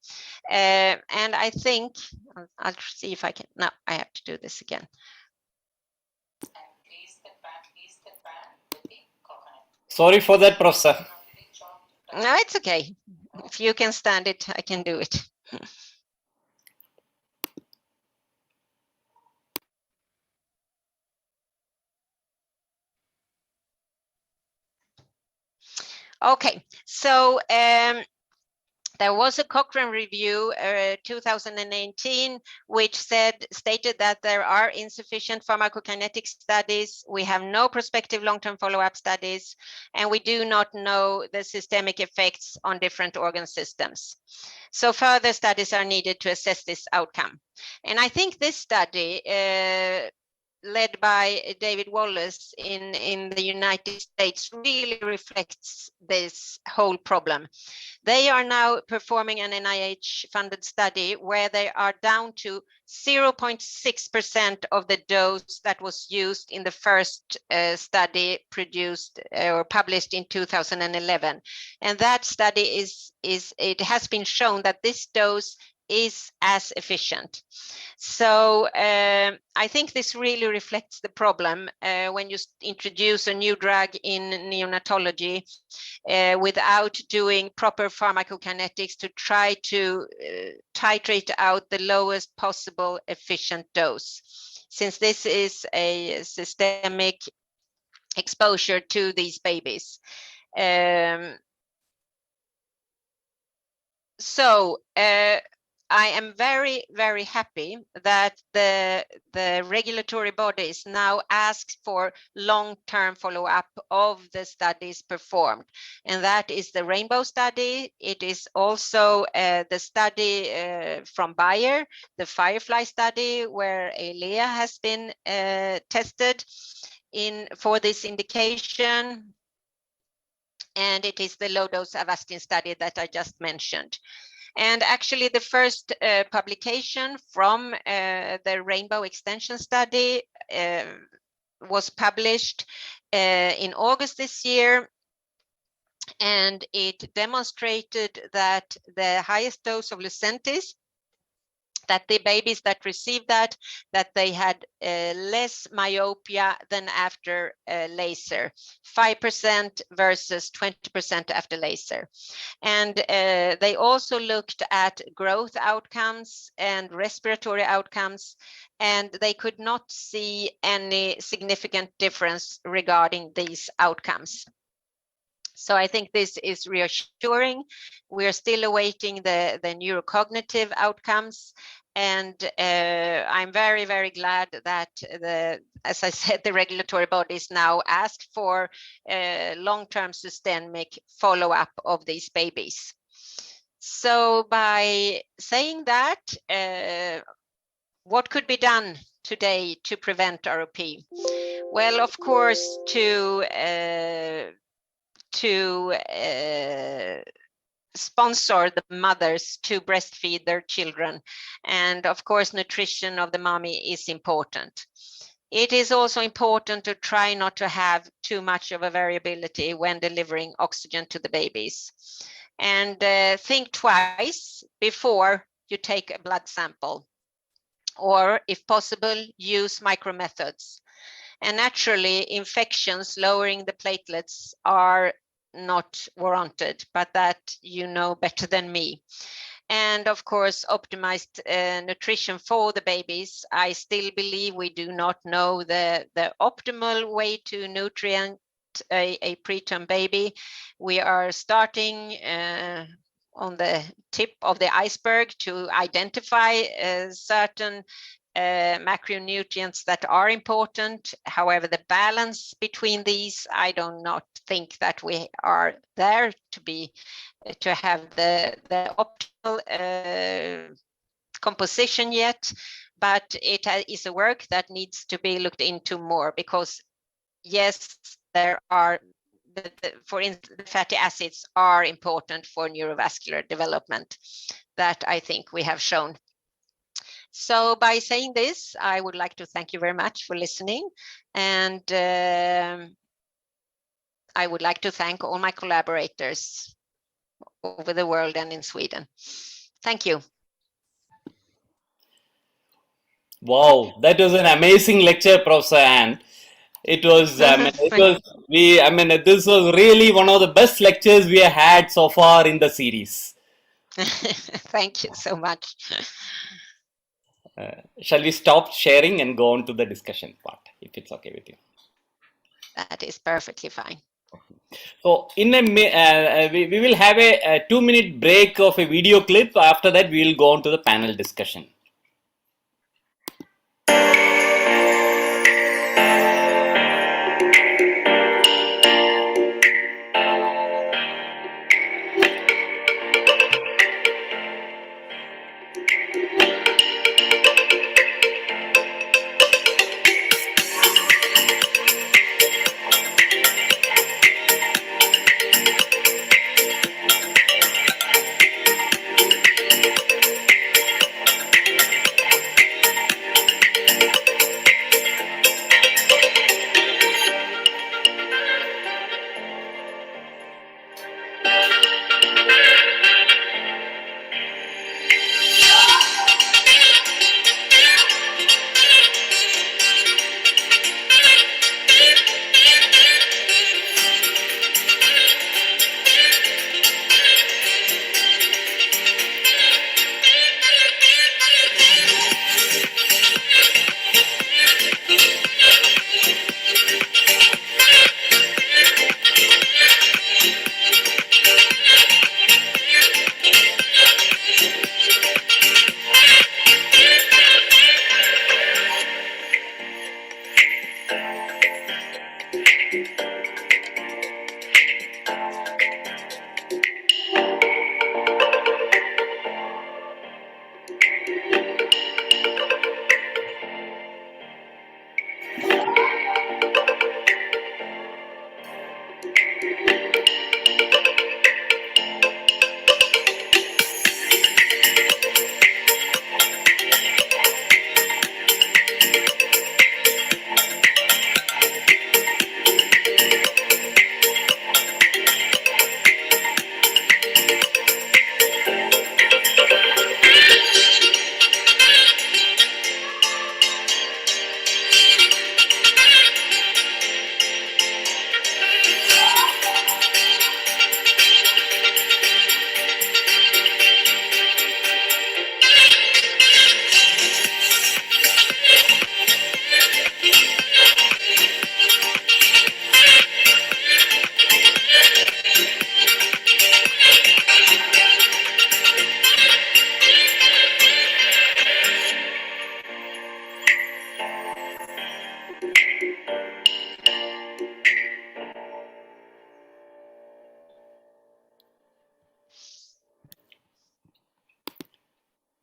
And I think, I'll see if I can, no, I have to do this again. Sorry for that, Professor. No, it's okay. If you can stand it, I can do it. Okay, so there was a Cochrane review 2018, which stated that there are insufficient pharmacokinetic studies. We have no prospective long-term follow-up studies, and we do not know the systemic effects on different organ systems. So further studies are needed to assess this outcome. And I think this study, led by David Wallace in the United States, really reflects this whole problem. They are now performing an NIH-funded study where they are down to 0.6% of the dose that was used in the first study produced or published in 2011. And that study it has been shown that this dose is as efficient. So I think this really reflects the problem when you introduce a new drug in neonatology without doing proper pharmacokinetics to try to titrate out the lowest possible efficient dose, since this is a systemic exposure to these babies. So I am very, very happy that the regulatory bodies now ask for long-term follow-up of the studies performed. And that is the Rainbow study. It is also the study from Bayer, the Firefly study, where Eylea has been tested for this indication. And it is the low-dose Avastin study that I just mentioned. And actually, the first publication from the Rainbow extension study was published in August this year. And it demonstrated that the highest dose of Lucentis, that the babies that received that they had less myopia than after laser, 5% versus 20% after laser. And they also looked at growth outcomes and respiratory outcomes, and they could not see any significant difference regarding these outcomes. So I think this is reassuring. We are still awaiting the neurocognitive outcomes. And I'm very, very glad that, as I said, the regulatory bodies now ask for long-term systemic follow-up of these babies. So by saying that, what could be done today to prevent ROP? Well, of course, to sponsor the mothers to breastfeed their children. And of course, nutrition of the mommy is important. It is also important to try not to have too much of a variability when delivering oxygen to the babies. And think twice before you take a blood sample, or if possible, use micromethods. And naturally, infections lowering the platelets are not warranted, but that you know better than me. And of course, optimized nutrition for the babies. I still believe we do not know the optimal way to nutrient a preterm baby. We are starting on the tip of the iceberg to identify certain macronutrients that are important. However, the balance between these, I do not think that we are there to have the optimal composition yet, but it is a work that needs to be looked into more, because yes, there are, for instance, the fatty acids are important for neurovascular development. That I think we have shown. So by saying this, I would like to thank you very much for listening. And I would like to thank all my collaborators over the world and in Sweden. Thank you. Wow, that was an amazing lecture, Professor Anne. It was, this was really one of the best lectures we have had so far in the series. Thank you so much. Shall we stop sharing and go on to the discussion part, if it's okay with you? That is perfectly fine. So in we will have a 2-minute break of a video clip. After that, we will go on to the panel discussion.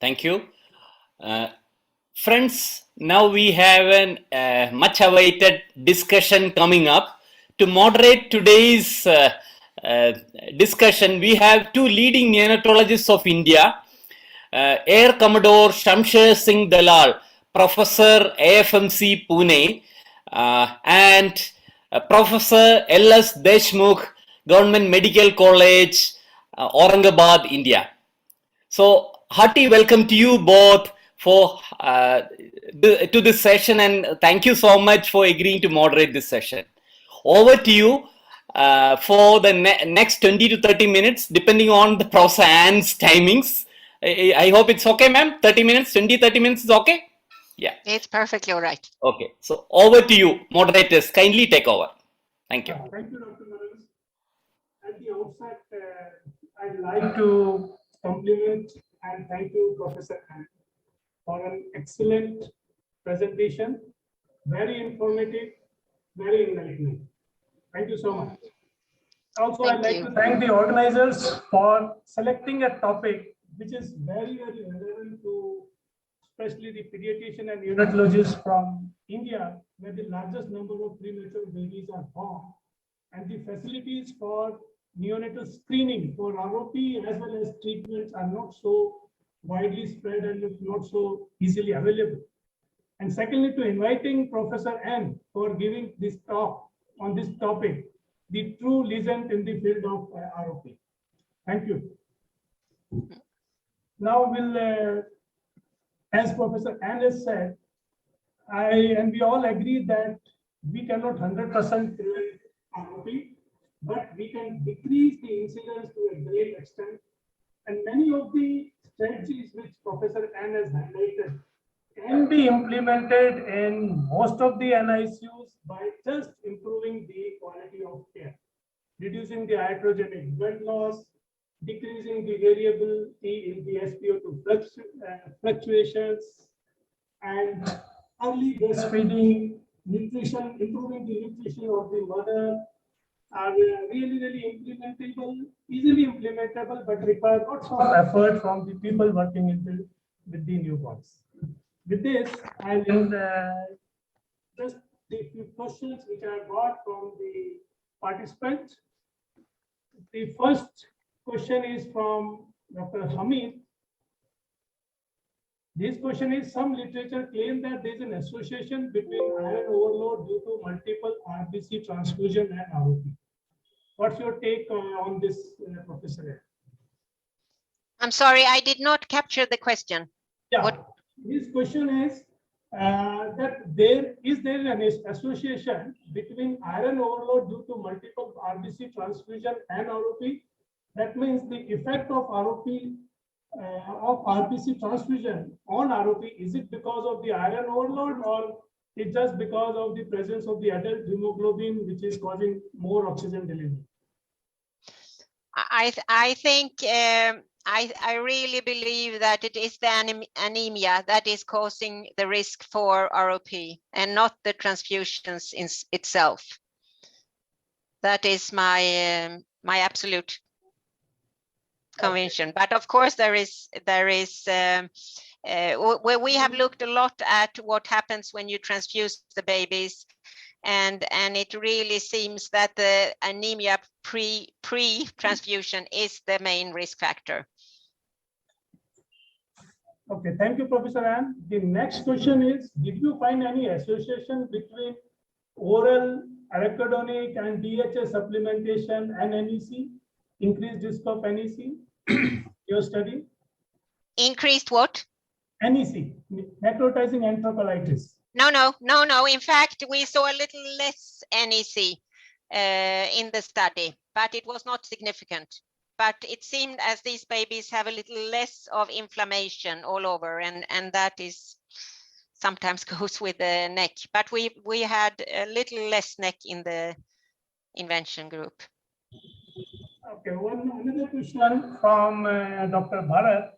Thank you. Friends, now we have a much awaited discussion coming up. To moderate today's discussion, we have two leading neonatologists of India, Air Commodore Shamsher Singh Dalal, Professor AFMC Pune, and Professor L.S. Deshmukh, Government Medical College, Aurangabad, India. So, hearty welcome to you both for to this session, and thank you so much for agreeing to moderate this session. Over to you for the next 20 to 30 minutes, depending on the Professor Anne's timings. I hope it's okay, ma'am. 30 minutes, 20-30 minutes is okay? Yeah. It's perfectly all right. Okay. So, over to you, moderators. Kindly take over. Thank you. Thank you, Dr. Manejo. At the outset, I'd like to compliment and thank you, Professor Anne, for an excellent presentation, very informative, very enlightening. Thank you so much. Also, I'd like to thank the organizers for selecting a topic which is very, very relevant to especially the pediatrician and neonatologists from India, where the largest number of premature babies are born, and the facilities for neonatal screening for ROP as well as treatments are not so widely spread and not so easily available. And secondly, to inviting Professor N for giving this talk on this topic, the true legend in the field of ROP. Thank you. Now we'll, as Professor N has said, we all agree that we cannot 100% prevent ROP, but we can decrease the incidence to a great extent. And many of the strategies which Professor N has highlighted can be implemented in most of the NICUs by just improving the quality of care, reducing the iatrogenic blood loss, decreasing the variability in the SpO2 fluctuations, and early breastfeeding, nutrition, improving the nutrition of the mother are really, really implementable, easily implementable, but require lots of effort from the people working with the newborns. With this, I'll just the few questions which I got from the participants. The first question is from Dr. Hamid. This question is, some literature claim that there is an association between iron overload due to multiple RBC transfusion and ROP. What's your take on this, Professor? I'm sorry, I did not capture the question. Yeah, his question is that there is an association between iron overload due to multiple RBC transfusion and ROP. That means the effect of ROP of RBC transfusion on ROP, is it because of the iron overload, or it's just because of the presence of the adult hemoglobin which is causing more oxygen delivery? I think I really believe that it is the anemia that is causing the risk for ROP and not the transfusions in itself. That is my my absolute conviction. But of course, there is where we have looked a lot at what happens when you transfuse the babies, and it really seems that the anemia pre-transfusion is the main risk factor. Okay, thank you, Professor Anne. The next question is, did you find any association between oral arachidonic and DHA supplementation and NEC, increased risk of NEC, your study? Increased what? NEC, necrotizing enterocolitis. No. In fact, we saw a little less NEC in the study, but it was not significant. But it seemed as these babies have a little less of inflammation all over, and that is sometimes goes with the neck. But we had a little less neck in the invention group. Okay, another question from Dr. Bharat.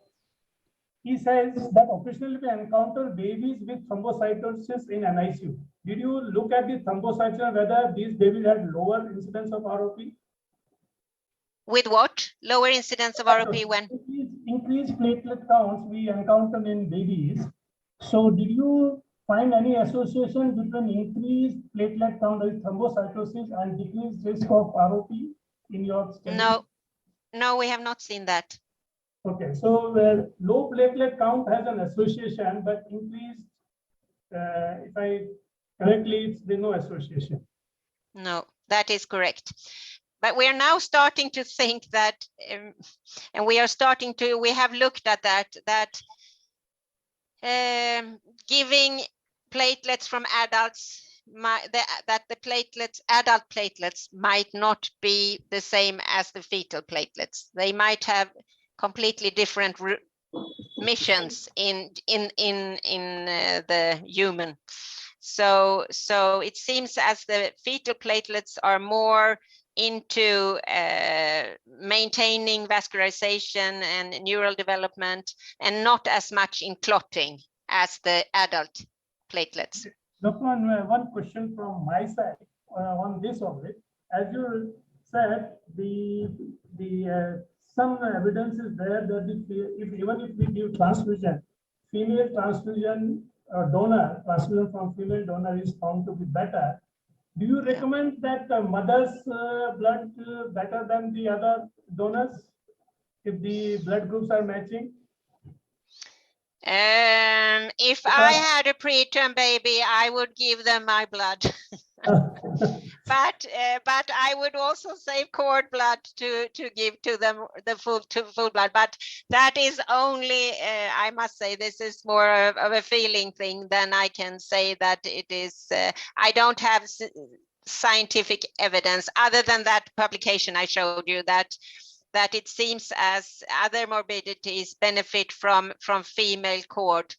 He says that occasionally we encounter babies with thrombocytosis in NICU. Did you look at the thrombocytosis, whether these babies had lower incidence of ROP? With what? Lower incidence of ROP when? In increased platelet counts we encounter in babies. So did you find any association between increased platelet count with thrombocytosis and decreased risk of ROP in your study? No, we have not seen that. Okay, so low platelet count has an association, but increased, if I correctly, there's no association. No, that is correct. But we are now starting to think that, and we have looked at that giving platelets from adults, adult platelets might not be the same as the fetal platelets. They might have completely different missions in the human. So it seems as the fetal platelets are more into maintaining vascularization and neural development, and not as much in clotting as the adult platelets. Dr. One question from my side on this only. As you said, some evidence is there that even if we give transfusion, female transfusion transfusion from female donor is found to be better. Do you recommend that mother's blood better than the other donors if the blood groups are matching? If I had a preterm baby, I would give them my blood. But I would also save cord blood to give to them the full blood. But that is only, I must say, this is more of a feeling thing than I can say that it is. I don't have scientific evidence other than that publication I showed you that it seems as other morbidities benefit from female cord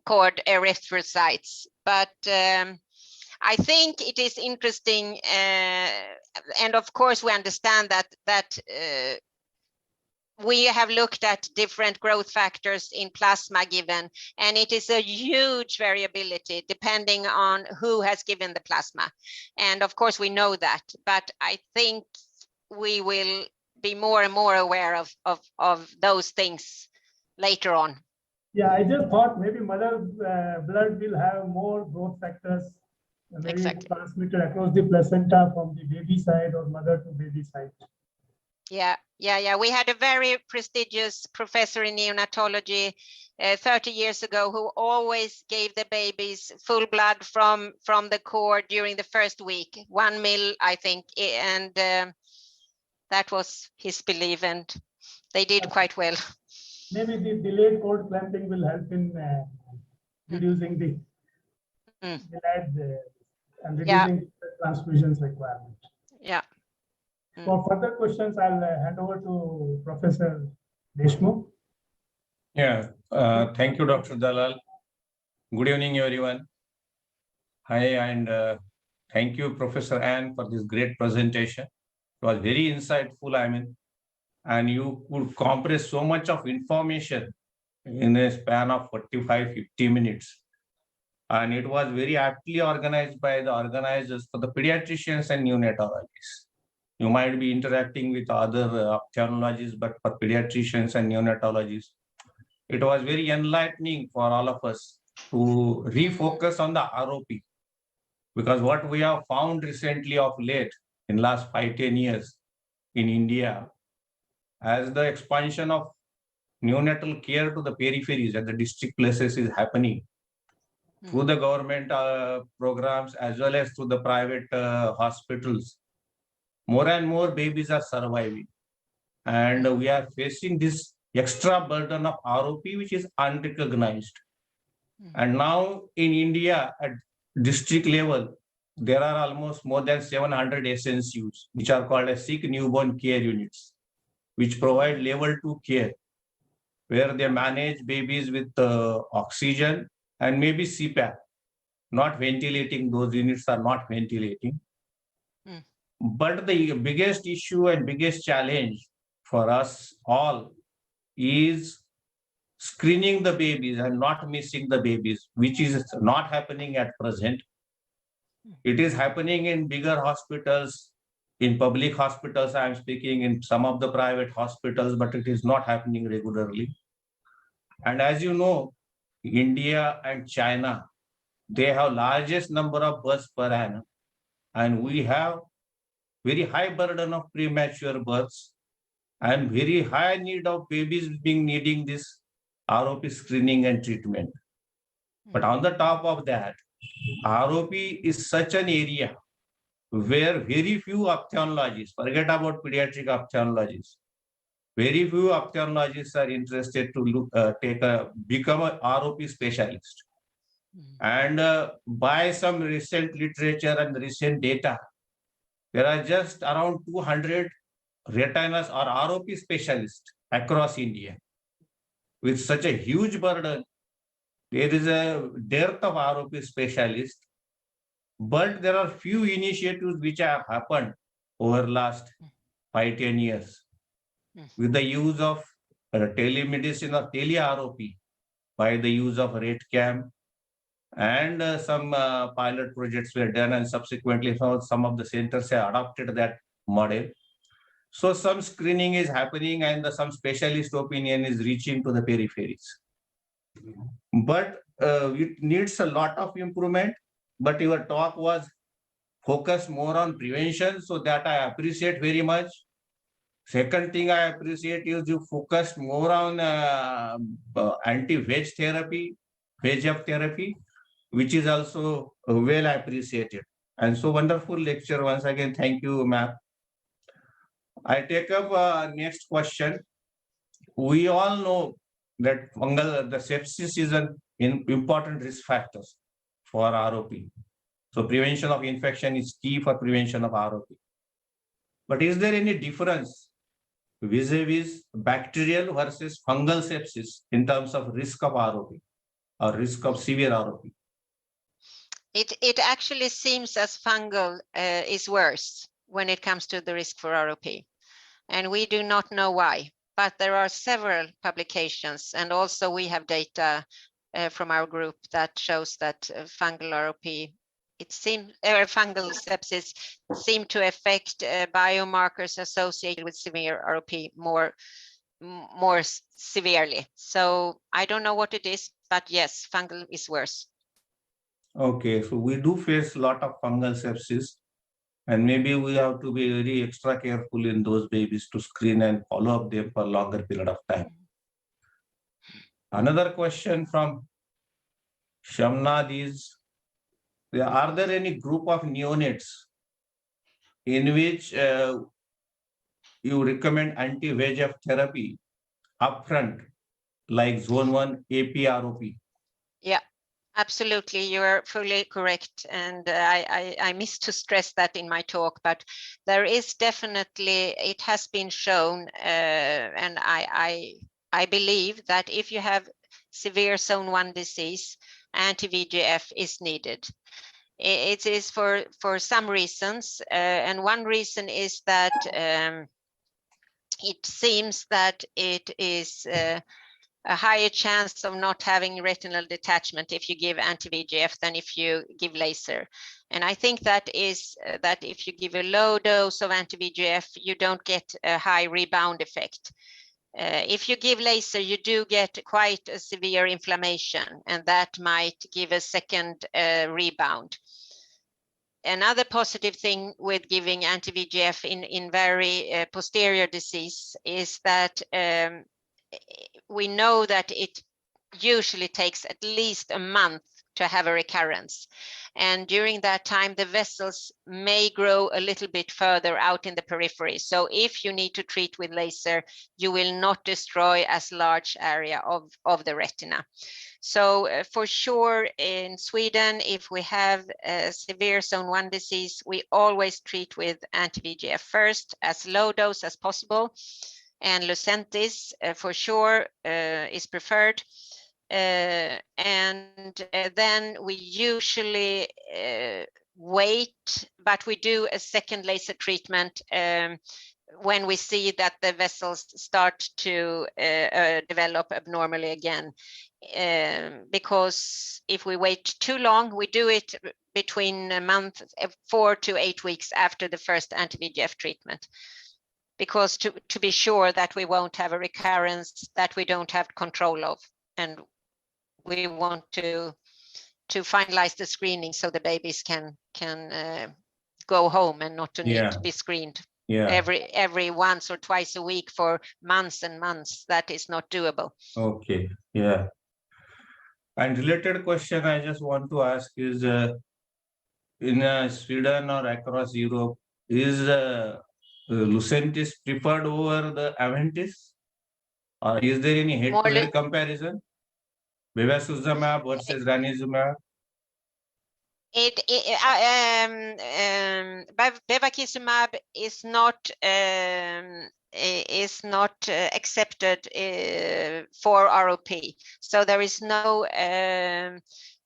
erythrocytes. But I think it is interesting, and of course we understand that we have looked at different growth factors in plasma given, and it is a huge variability depending on who has given the plasma. And of course we know that, but I think we will be more and more aware of those things later on. Yeah, I just thought maybe mother blood will have more growth factors, maybe exactly transmitted across the placenta from the baby side or mother to baby side. Yeah. We had a very prestigious professor in neonatology 30 years ago who always gave the babies full blood from the cord during the first week, 1 ml, I think, and that was his belief, and they did quite well. Maybe the delayed cord clamping will help in reducing the delayed and reducing the transfusions requirement. Yeah. For further questions, I'll hand over to Professor Deshmukh. Yeah, thank you, Dr. Dalal. Good evening, everyone. Hi, and thank you, Professor Ann, for this great presentation. It was very insightful, and you could compress so much of information in a span of 45-50 minutes. And it was very aptly organized by the organizers for the pediatricians and neonatologists. You might be interacting with other ophthalmologists, but for pediatricians and neonatologists, it was very enlightening for all of us to refocus on the ROP. Because what we have found recently of late, in last 5-10 years in India, as the expansion of neonatal care to the peripheries at the district places is happening, through the government programs as well as through the private hospitals, more and more babies are surviving. And we are facing this extra burden of ROP, which is unrecognized. And now in India, at district level, there are almost more than 700 SNCUs, which are called as sick newborn care units, which provide level 2 care, where they manage babies with oxygen and maybe CPAP, not ventilating. Those units are not ventilating. But the biggest issue and biggest challenge for us all is screening the babies and not missing the babies, which is not happening at present. It is happening in bigger hospitals In public hospitals, I am speaking in some of the private hospitals, but it is not happening regularly. And as you know, India and China, they have largest number of births per annum. And we have very high burden of premature births and very high need of babies needing this ROP screening and treatment. But on the top of that, ROP is such an area where very few ophthalmologists, forget about pediatric ophthalmologists, very few ophthalmologists are interested to become a ROP specialist. And by some recent literature and recent data, there are just around 200 retinas or ROP specialists across India. With such a huge burden, there is a dearth of ROP specialists, but there are few initiatives which have happened over last 5-10 years with the use of telemedicine or tele-ROP by the use of RateCam, and some pilot projects were done, and subsequently some of the centers have adopted that model. So some screening is happening and some specialist opinion is reaching to the peripheries. But it needs a lot of improvement. But your talk was focused more on prevention, so that I appreciate very much. Second thing I appreciate is you focused more on anti-VEGF therapy, which is also well appreciated. And so wonderful lecture. Once again, thank you, ma'am. I take up next question. We all know that the sepsis is an important risk factor for ROP. So prevention of infection is key for prevention of ROP. But is there any difference vis-a-vis bacterial versus fungal sepsis in terms of risk of ROP or risk of severe ROP? It actually seems as fungal is worse when it comes to the risk for ROP. And we do not know why, but there are several publications, and also we have data from our group that shows that fungal ROP, fungal sepsis seem to affect biomarkers associated with severe ROP more severely. So I don't know what it is, but yes, fungal is worse. Okay, so we do face a lot of fungal sepsis, and maybe we have to be very extra careful in those babies to screen and follow up them for a longer period of time. Another question from Shamnad is, are there any group of neonates in which you recommend anti-VEGF therapy upfront, like zone 1 APROP? Yeah, absolutely. You are fully correct. And I missed to stress that in my talk, but there is definitely, it has been shown, and I believe that if you have severe zone 1 disease, anti-VEGF is needed. It is for some reasons, and one reason is that it seems that it is a higher chance of not having retinal detachment if you give anti-VEGF than if you give laser. And I think that is that if you give a low dose of anti-VEGF, you don't get a high rebound effect. If you give laser, you do get quite a severe inflammation, and that might give a second rebound. Another positive thing with giving anti-VEGF in very posterior disease is that we know that it usually takes at least a month to have a recurrence. And during that time, the vessels may grow a little bit further out in the periphery. So if you need to treat with laser, you will not destroy as large area of the retina. So for sure in Sweden, if we have severe zone 1 disease, we always treat with anti-VEGF first, as low dose as possible. And Lucentis for sure is preferred. And then we usually wait, but we do a second laser treatment when we see that the vessels start to develop abnormally again. Because if we wait too long, we do it between a month, 4 to 8 weeks after the first anti-VEGF treatment. Because to be sure that we won't have a recurrence that we don't have control of. And we want to finalize the screening so the babies can go home and not to need to be screened every once or twice a week for months and months. That is not doable. Okay, yeah. And related question I just want to ask is, in Sweden or across Europe, is Lucentis preferred over the Avances? Or is there any head-to-head comparison? Bevacizumab versus ranibizumab? Bevacizumab is not accepted for ROP, so there is no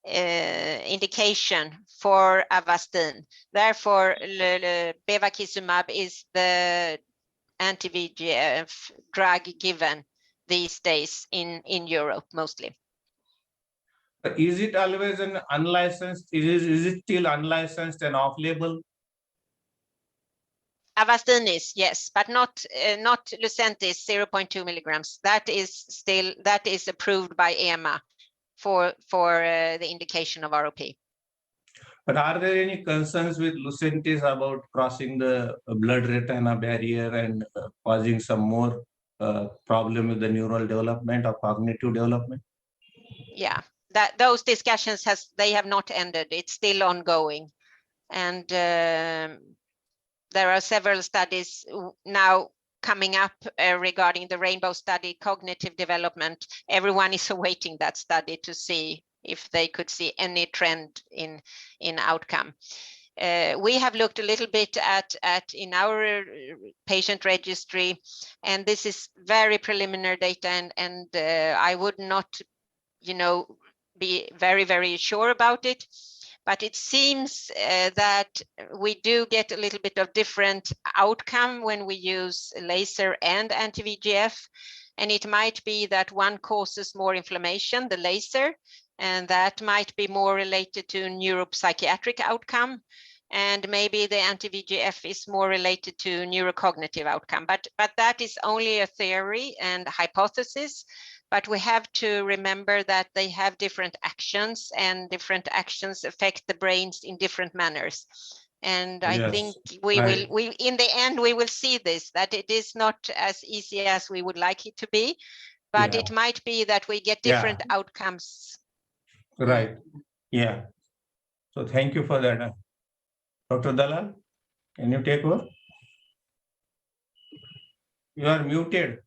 indication for Avastin. Therefore, bevacizumab is the anti-VEGF drug given these days in Europe mostly. Is it always an unlicensed? Is it still unlicensed and off-label? Avastin is, yes, but not Lucentis 0.2 milligrams. That is approved by EMA for the indication of ROP. But are there any concerns with Lucentis about crossing the blood-retina barrier and causing some more problem with the neural development or cognitive development? Yeah, those discussions have not ended. It's still ongoing, and there are several studies now coming up regarding the Rainbow study, cognitive development. Everyone is awaiting that study to see if they could see any trend in outcome. We have looked a little bit at in our patient registry, and this is very preliminary data, and I would not, be very sure about it. But it seems that we do get a little bit of different outcome when we use laser and anti-VEGF. And it might be that one causes more inflammation, the laser, and that might be more related to neuropsychiatric outcome. And maybe the anti-VEGF is more related to neurocognitive outcome. But that is only a theory and hypothesis. But we have to remember that they have different actions, and different actions affect the brains in different manners. And I think we in the end, we will see this, that it is not as easy as we would like it to be, but it might be that we get different outcomes. Right. Yeah. So thank you for that. Dr. Dalal, can you take over? You are muted.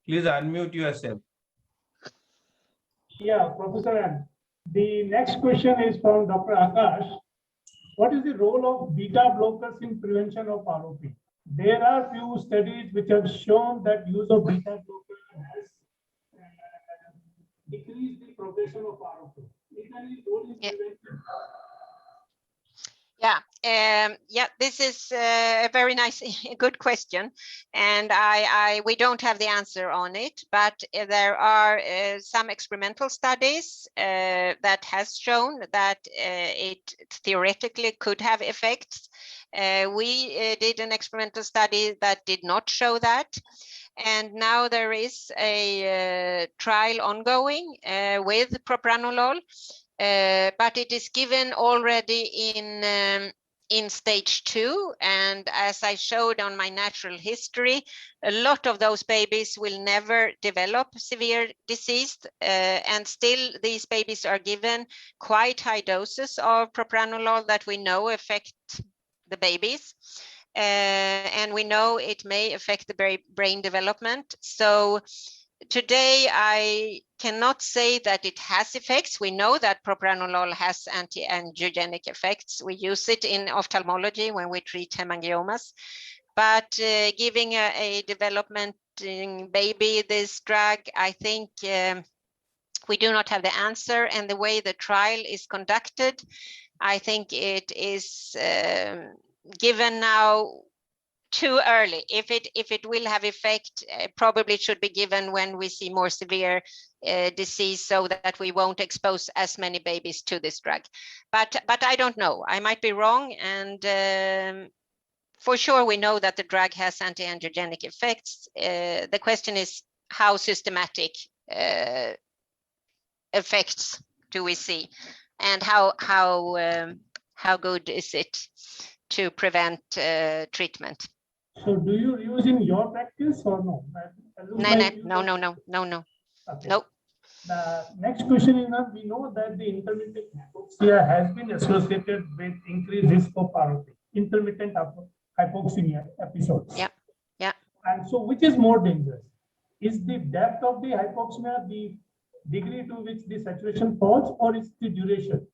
Please unmute yourself. Yeah, Professor N. The next question is from Dr. Akash. What is the role of beta blockers in prevention of ROP? There are few studies which have shown that use of beta blockers has decreased the progression of ROP. Is there any role in prevention? Yeah, this is a very nice, good question, and we don't have the answer on it, but there are some experimental studies that has shown that it theoretically could have effects. We did an experimental study that did not show that. And now there is a trial ongoing with propranolol. But it is given already in stage 2, and as I showed on my natural history, a lot of those babies will never develop severe disease, and still these babies are given quite high doses of propranolol that we know affect the babies, and we know it may affect the brain development. So today, I cannot say that it has effects. We know that propranolol has anti-angiogenic effects. We use it in ophthalmology when we treat hemangiomas. But giving a developmenting baby this drug, I think we do not have the answer. And the way the trial is conducted, I think it is given now too early. If it will have effect, probably should be given when we see more severe disease, so that we won't expose as many babies to this drug. But I don't know. I might be wrong, and for sure we know that the drug has anti-angiogenic effects. The question is how systematic effects do we see, and how good is it to prevent treatment? So do you use in your practice or no? No. Okay. Nope. The next question is that we know that the intermittent hypoxia has been associated with increased risk of ROP, intermittent hypoxemia episodes. Yeah. And so which is more dangerous? Is the depth of the hypoxemia the degree to which the saturation falls, or is the duration?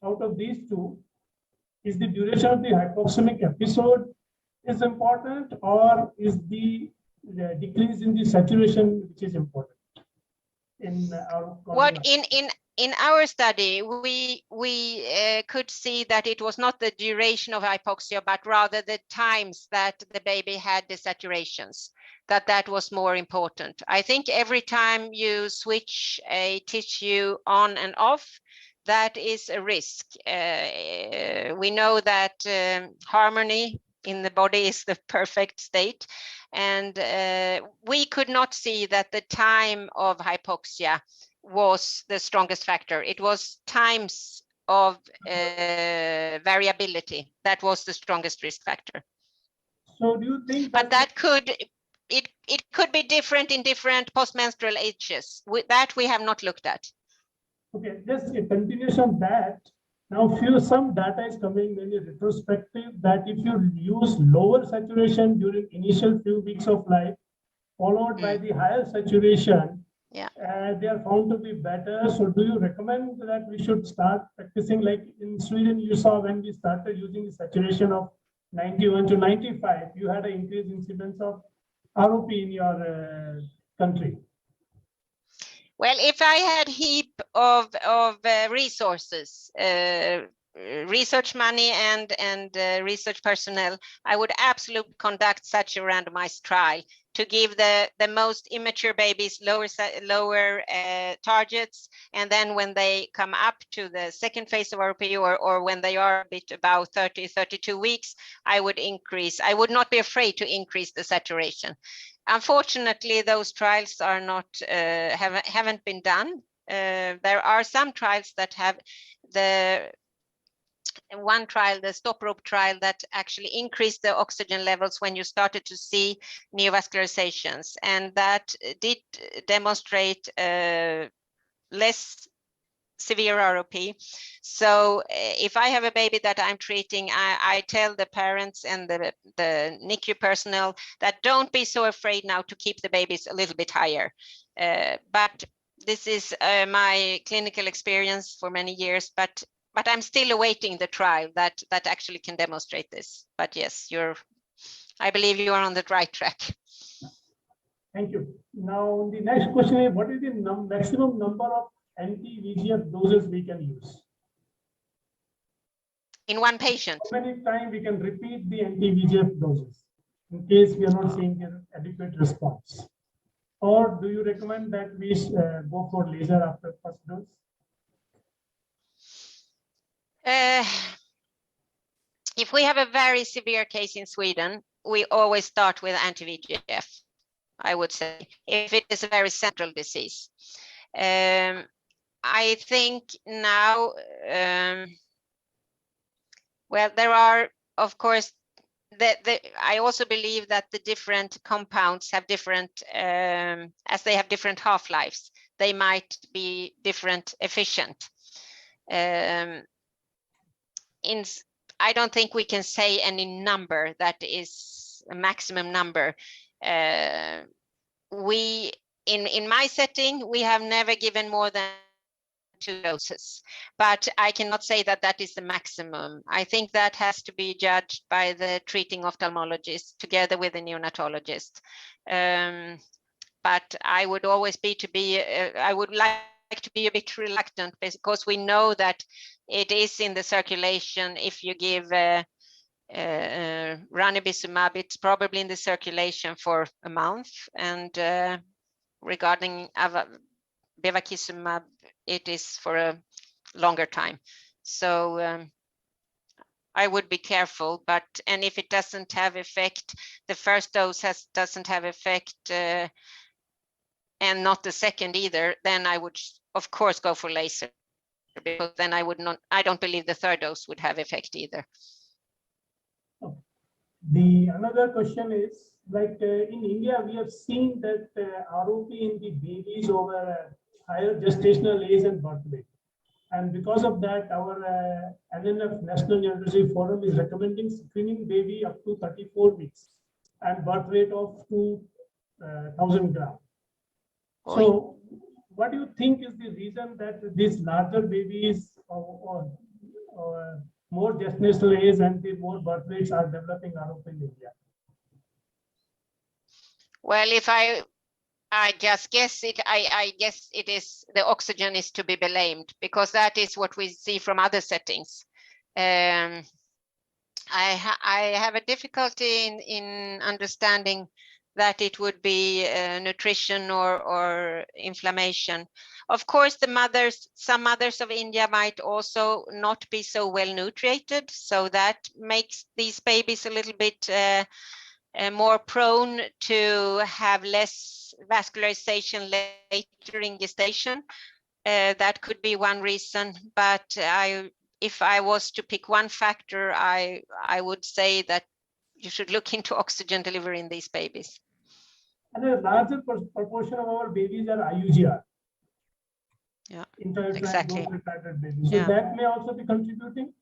Out of these two, is the duration of the hypoxemic episode is important, or is the decrease in the saturation which is important? In our in our study, we could see that it was not the duration of hypoxia, but rather the times that the baby had the saturations, that was more important. I think every time you switch a tissue on and off, that is a risk. We know that harmony in the body is the perfect state, and we could not see that the time of hypoxia was the strongest factor. It was times of variability that was the strongest risk factor. So do you think but that could it could be different in different postmenstrual ages? That we have not looked at. Okay, just a continuation of that. Now, some data is coming very retrospective that if you use lower saturation during initial few weeks of life, followed by the higher saturation, they are found to be better. So do you recommend that we should start practicing, like in Sweden, you saw when we started using the saturation of 91 to 95, you had an increased incidence of ROP in your country? Well, if I had heap of resources, research money and research personnel, I would absolutely conduct such a randomized trial to give the most immature babies lower targets, and then when they come up to the second phase of ROP, or when they are a bit about 32 weeks, I would increase. I would not be afraid to increase the saturation. Unfortunately, those trials are not haven't been done. There are some trials that have one trial, the stop rope trial, that actually increased the oxygen levels when you started to see neovascularizations, and that did demonstrate less severe ROP. So if I have a baby that I'm treating, I tell the parents and the NICU personnel that don't be so afraid now to keep the babies a little bit higher. But this is my clinical experience for many years, but I'm still awaiting the trial that actually can demonstrate this. But yes, I believe you are on the right track. Thank you. Now, the next question is, what is the maximum number of anti-VEGF doses we can use? In one patient? How many times we can repeat the anti-VEGF doses in case we are not seeing an adequate response? Or do you recommend that we go for laser after first dose? If we have a very severe case in Sweden, we always start with anti-VEGF, I would say, if it is a very central disease. I think now, well, there are, of course, I also believe that the different compounds have different, as they have different half-lives, they might be different efficient. I don't think we can say any number that is a maximum number. In my setting, we have never given more than 2 doses, but I cannot say that is the maximum. I think that has to be judged by the treating ophthalmologist together with the neonatologist. But I would always I would like to be a bit reluctant, because we know that it is in the circulation if you give ranibizumab, it's probably in the circulation for a month, and regarding bevacizumab, it is for a longer time. So I would be careful, and if it doesn't have effect, the first dose doesn't have effect, and not the second either, then I would of course go for laser, because then I don't believe the third dose would have effect either. The another question is, like in India, we have seen that ROP in the babies over higher gestational age and birth weight. And because of that, our NNF, National Neonatology Forum, is recommending screening baby up to 34 weeks and birth weight of 2,000 grams. So what do you think is the reason that these larger babies or more gestational age and the more birth weights are developing ROP in India? Well, if I just guess it, I guess it is the oxygen is to be blamed, because that is what we see from other settings. I have a difficulty in understanding that it would be nutrition or inflammation. Of course, some mothers of India might also not be so well nutrited, so that makes these babies a little bit more prone to have less vascularization later in gestation. That could be one reason, but if I was to pick one factor, I would say that you should look into oxygen delivery in these babies. And a larger proportion of our babies are IUGR. Yeah, exactly. Babies. So yeah, that may also be contributing.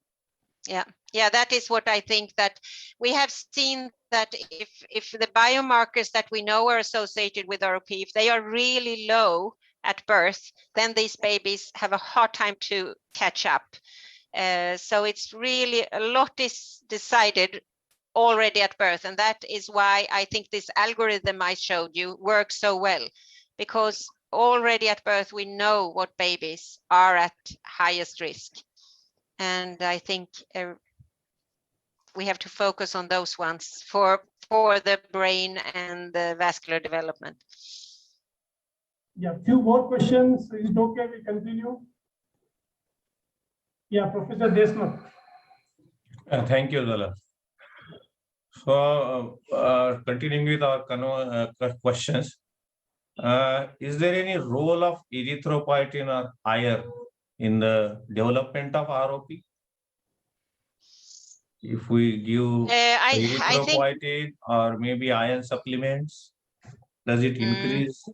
Yeah, that is what I think, that we have seen that if the biomarkers that we know are associated with ROP, if they are really low at birth, then these babies have a hard time to catch up. So it's really a lot is decided already at birth, and that is why I think this algorithm I showed you works so well, because already at birth we know what babies are at highest risk, and I think we have to focus on those ones for the brain and the vascular development. Yeah, few more questions. Is it okay we continue? Yeah, Professor Desmond. Thank you, Dalal. So, continuing with our questions, is there any role of erythropoietin or iron in the development of ROP? If we give erythropoietin or maybe iron supplements, does it increase?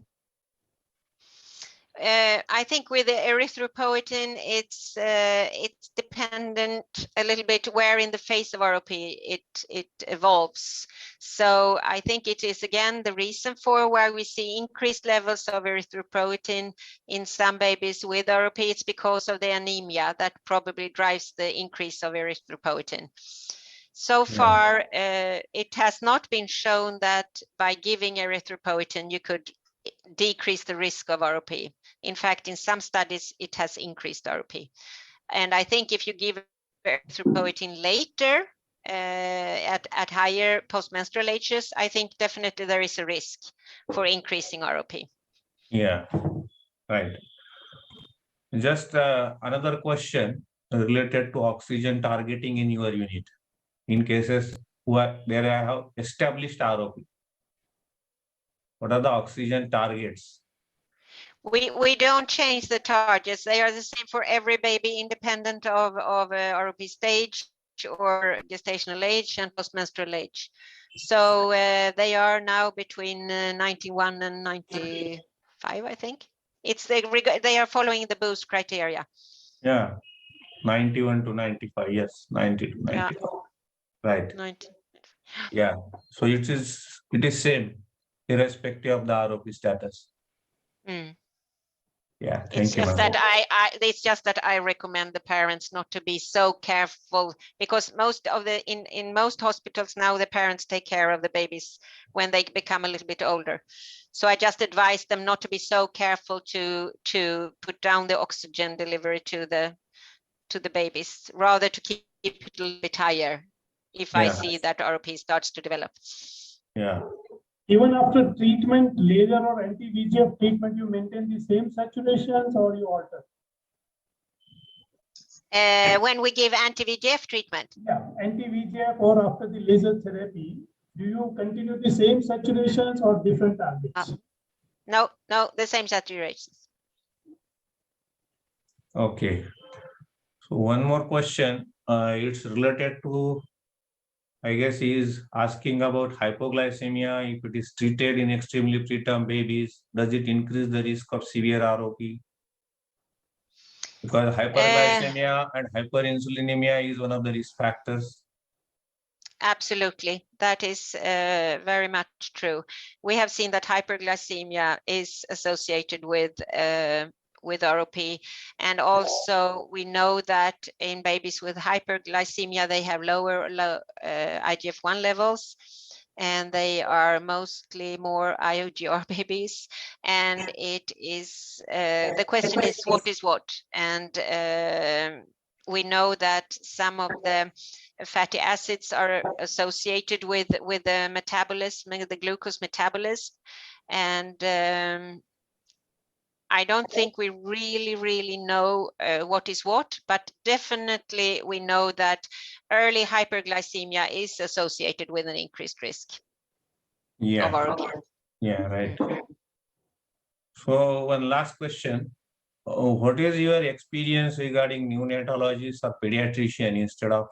I think with the erythropoietin, it's dependent a little bit where in the phase of ROP it evolves. So I think it is again the reason for why we see increased levels of erythropoietin in some babies with ROP. It's because of the anemia that probably drives the increase of erythropoietin. So far, it has not been shown that by giving erythropoietin you could decrease the risk of ROP. In fact, in some studies, it has increased ROP. And I think if you give erythropoietin later at higher postmenstrual ages, I think definitely there is a risk for increasing ROP. Yeah, right. Just another question related to oxygen targeting in your unit. In cases where there have established ROP, what are the oxygen targets? We don't change the targets. They are the same for every baby, independent of ROP stage or gestational age and postmenstrual age. So they are now between 91 and 95, I think. They are following the boost criteria. Yeah, 91 to 95. Yes, 90 to 95. Yeah. Right. 90. Yeah. So it is same, irrespective of the ROP status. Yeah, thank you. It's just that I recommend the parents not to be so careful, because in most hospitals now the parents take care of the babies when they become a little bit older. So I just advise them not to be so careful to put down the oxygen delivery to the babies, rather to keep it a little bit higher. if I Yeah. see that ROP starts to develop. Yeah. Even after treatment, laser or anti-VEGF treatment, you maintain the same saturations or you alter? When we give anti-VEGF treatment, Yeah, anti-VEGF or after the laser therapy, do you continue the same saturations or different targets? no, the same saturations. Okay. So one more question. It's related to, I guess he is asking about hypoglycemia. If it is treated in extremely preterm babies, does it increase the risk of severe ROP? Because hyperglycemia and hyperinsulinemia is one of the risk factors. Absolutely, that is very much true. We have seen that hyperglycemia is associated with ROP, and also we know that in babies with hyperglycemia they have lower IGF-1 levels, and they are mostly more IOGR babies. And it is the question is what is what, and we know that some of the fatty acids are associated with the metabolism, the glucose metabolism, and I don't think we really know what is what, but definitely we know that early hyperglycemia is associated with an increased risk of ROP. Yeah, right. So one last question. What is your experience regarding neonatologists or pediatrician instead of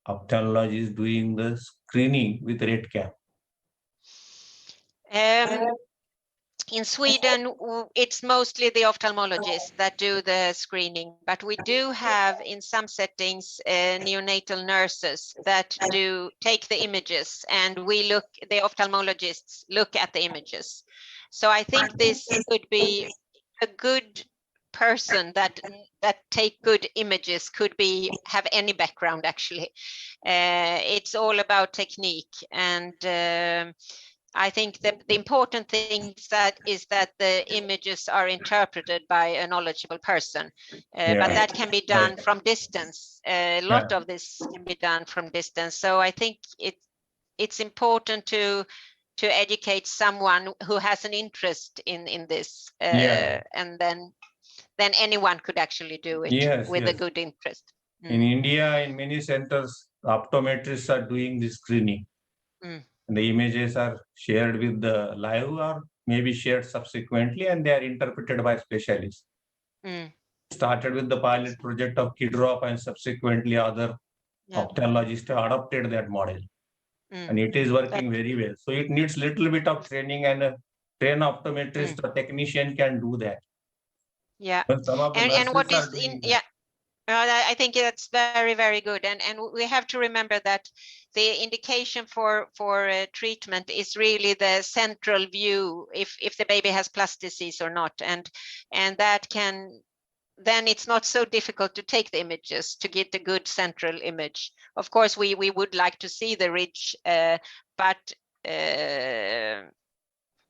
ophthalmologists doing the screening with red cap? In Sweden, it's mostly the ophthalmologists that do the screening, but we do have in some settings neonatal nurses that do take the images, and the ophthalmologists look at the images. So I think this could be a good person that take good images, could have any background actually. It's all about technique, and I think the important thing is that the images are interpreted by a knowledgeable person, but that can be done from distance. A lot of this can be done from distance. So I think it's important to educate someone who has an interest in this, and then anyone could actually do it with a good interest. In India, in many centers, optometrists are doing the screening. The images are shared with the live or maybe shared subsequently, and they are interpreted by specialists. Started with the pilot project of Kidrop, and subsequently other ophthalmologists adopted that model. And it is working very well. So it needs little bit of training, and a trained optometrist or technician can do that. Yeah. But some of the And what nurses is are doing in that. I think that's very good, and we have to remember that the indication for treatment is really the central view, if the baby has plus disease or not, and that can, then it's not so difficult to take the images to get a good central image. Of course, we would like to see the ridge, but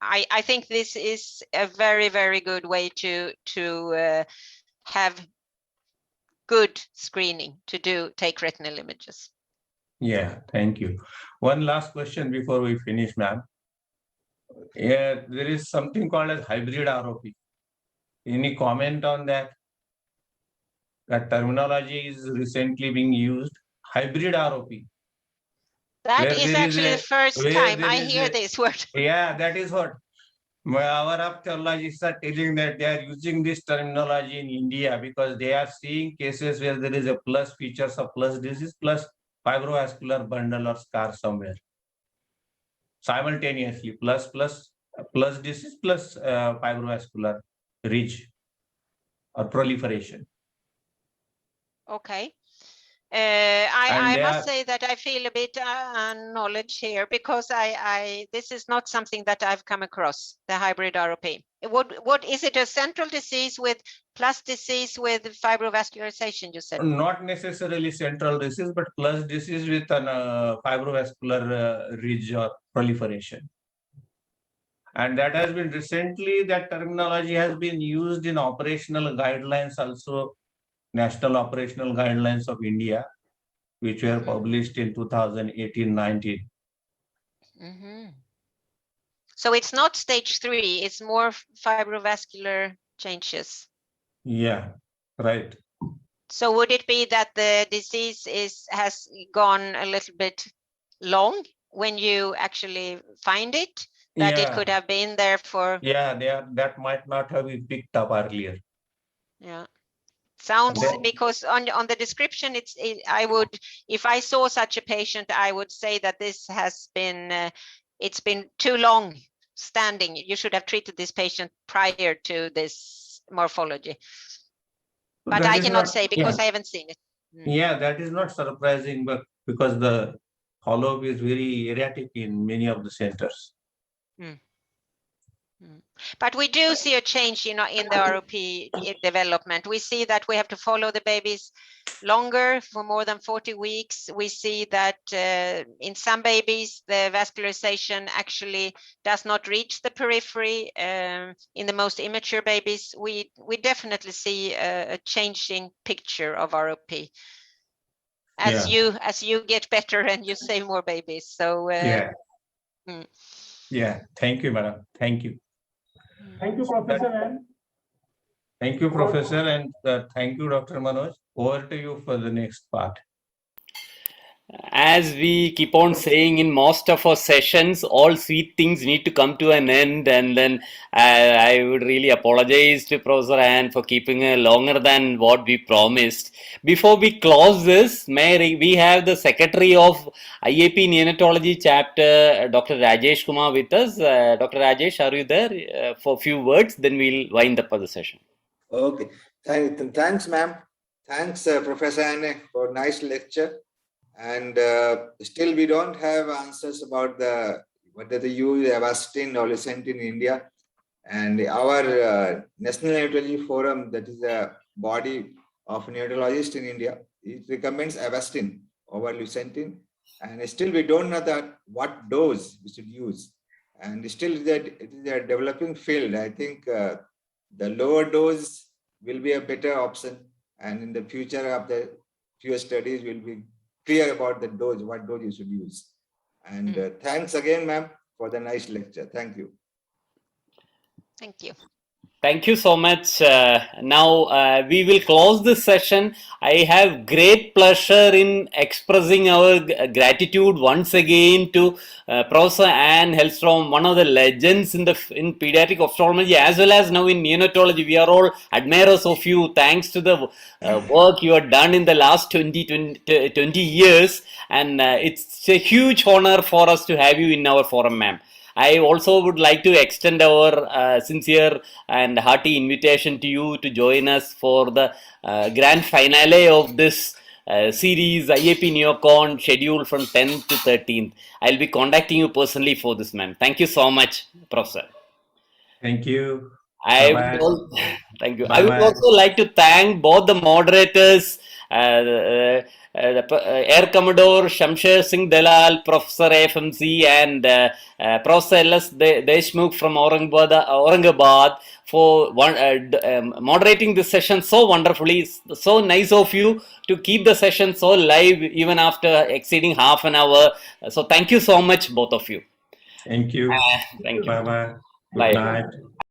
I think this is a very good way to have good screening, to take retinal images. Yeah, thank you. One last question before we finish, ma'am. Yeah, there is something called as hybrid ROP. Any comment on that? That terminology is recently being used. Hybrid ROP. That is actually the first time I hear this word. Yeah, that is what. Our ophthalmologists are telling that they are using this terminology in India because they are seeing cases where there is a plus features of plus disease plus fibrovascular bundle or scar somewhere. Simultaneously, plus disease plus fibrovascular ridge or proliferation. Okay. I must say that I feel a bit knowledge here, because this is not something that I've come across, the hybrid ROP. What is it, a central disease with plus disease with fibrovascularization, you said? Not necessarily central disease, but plus disease with an fibrovascular ridge or proliferation. And that has been recently, that terminology has been used in operational guidelines also, national operational guidelines of India. which were published in 2018-19. So it's not stage 3, it's more fibrovascular changes. Yeah, right. So would it be that the disease has gone a little bit long when you actually find it? That it could have been there for... Yeah, that might not have been picked up earlier. Yeah. Sounds, because on the description, I would, if I saw such a patient, I would say that this has been, it's been too long standing. You should have treated this patient prior to this morphology. But I cannot say because I haven't seen it. Yeah, that is not surprising, but because the follow-up is very erratic in many of the centers. But we do see a change, in the ROP development. We see that we have to follow the babies longer, for more than 40 weeks. We see that in some babies, the vascularization actually does not reach the periphery. In the most immature babies, we definitely see a changing picture of ROP as you get better and you save more babies. So Thank you, madam. Thank you. Thank you, Professor Ann. Thank you, Professor, and thank you, Dr. Manoj. Over to you for the next part. As we keep on saying in most of our sessions, all sweet things need to come to an end, and then I would really apologize to Professor Ann for keeping longer than what we promised. Before we close this, we have the Secretary of IAP Neonatology Chapter, Dr. Rajesh Kumar, with us. Dr. Rajesh, are you there for a few words? Then we'll wind up the session. Okay. Thanks, ma'am. Thanks, Professor Anne, for nice lecture. And still, we don't have answers about whether they use Avastin or Lucentin in India. And our National Neonatology Forum, that is a body of neonatologists in India, it recommends Avastin over Lucentin. And still, we don't know what dose we should use. And still, it is a developing field. I think the lower dose will be a better option. And in the future of the few studies, will be clear about the dose, what dose you should use. And thanks again, ma'am, for the nice lecture. Thank you. Thank you. Thank you so much. Now we will close this session. I have great pleasure in expressing our gratitude once again to Professor Ann Hellström, one of the legends in pediatric ophthalmology as well as now in neonatology. We are all admirers of you. Thanks to the work you have done in the last 20 years, and it's a huge honor for us to have you in our forum, ma'am. I also would like to extend our sincere and hearty invitation to you to join us for the grand finale of this series, IAP NeoCon, scheduled from 10th to 13th. I'll be contacting you personally for this, ma'am. Thank you so much, Professor. Thank you. Thank you. I would also like to thank both the moderators, Air Commodore Shamsher Singh Dalal, Professor FMC, and Professor L.S. Deshmukh from Aurangabad for moderating this session so wonderfully. So nice of you to keep the session so live even after exceeding half an hour. So thank you so much, both of you. Thank you. Thank you. Bye-bye. Good Bye. night.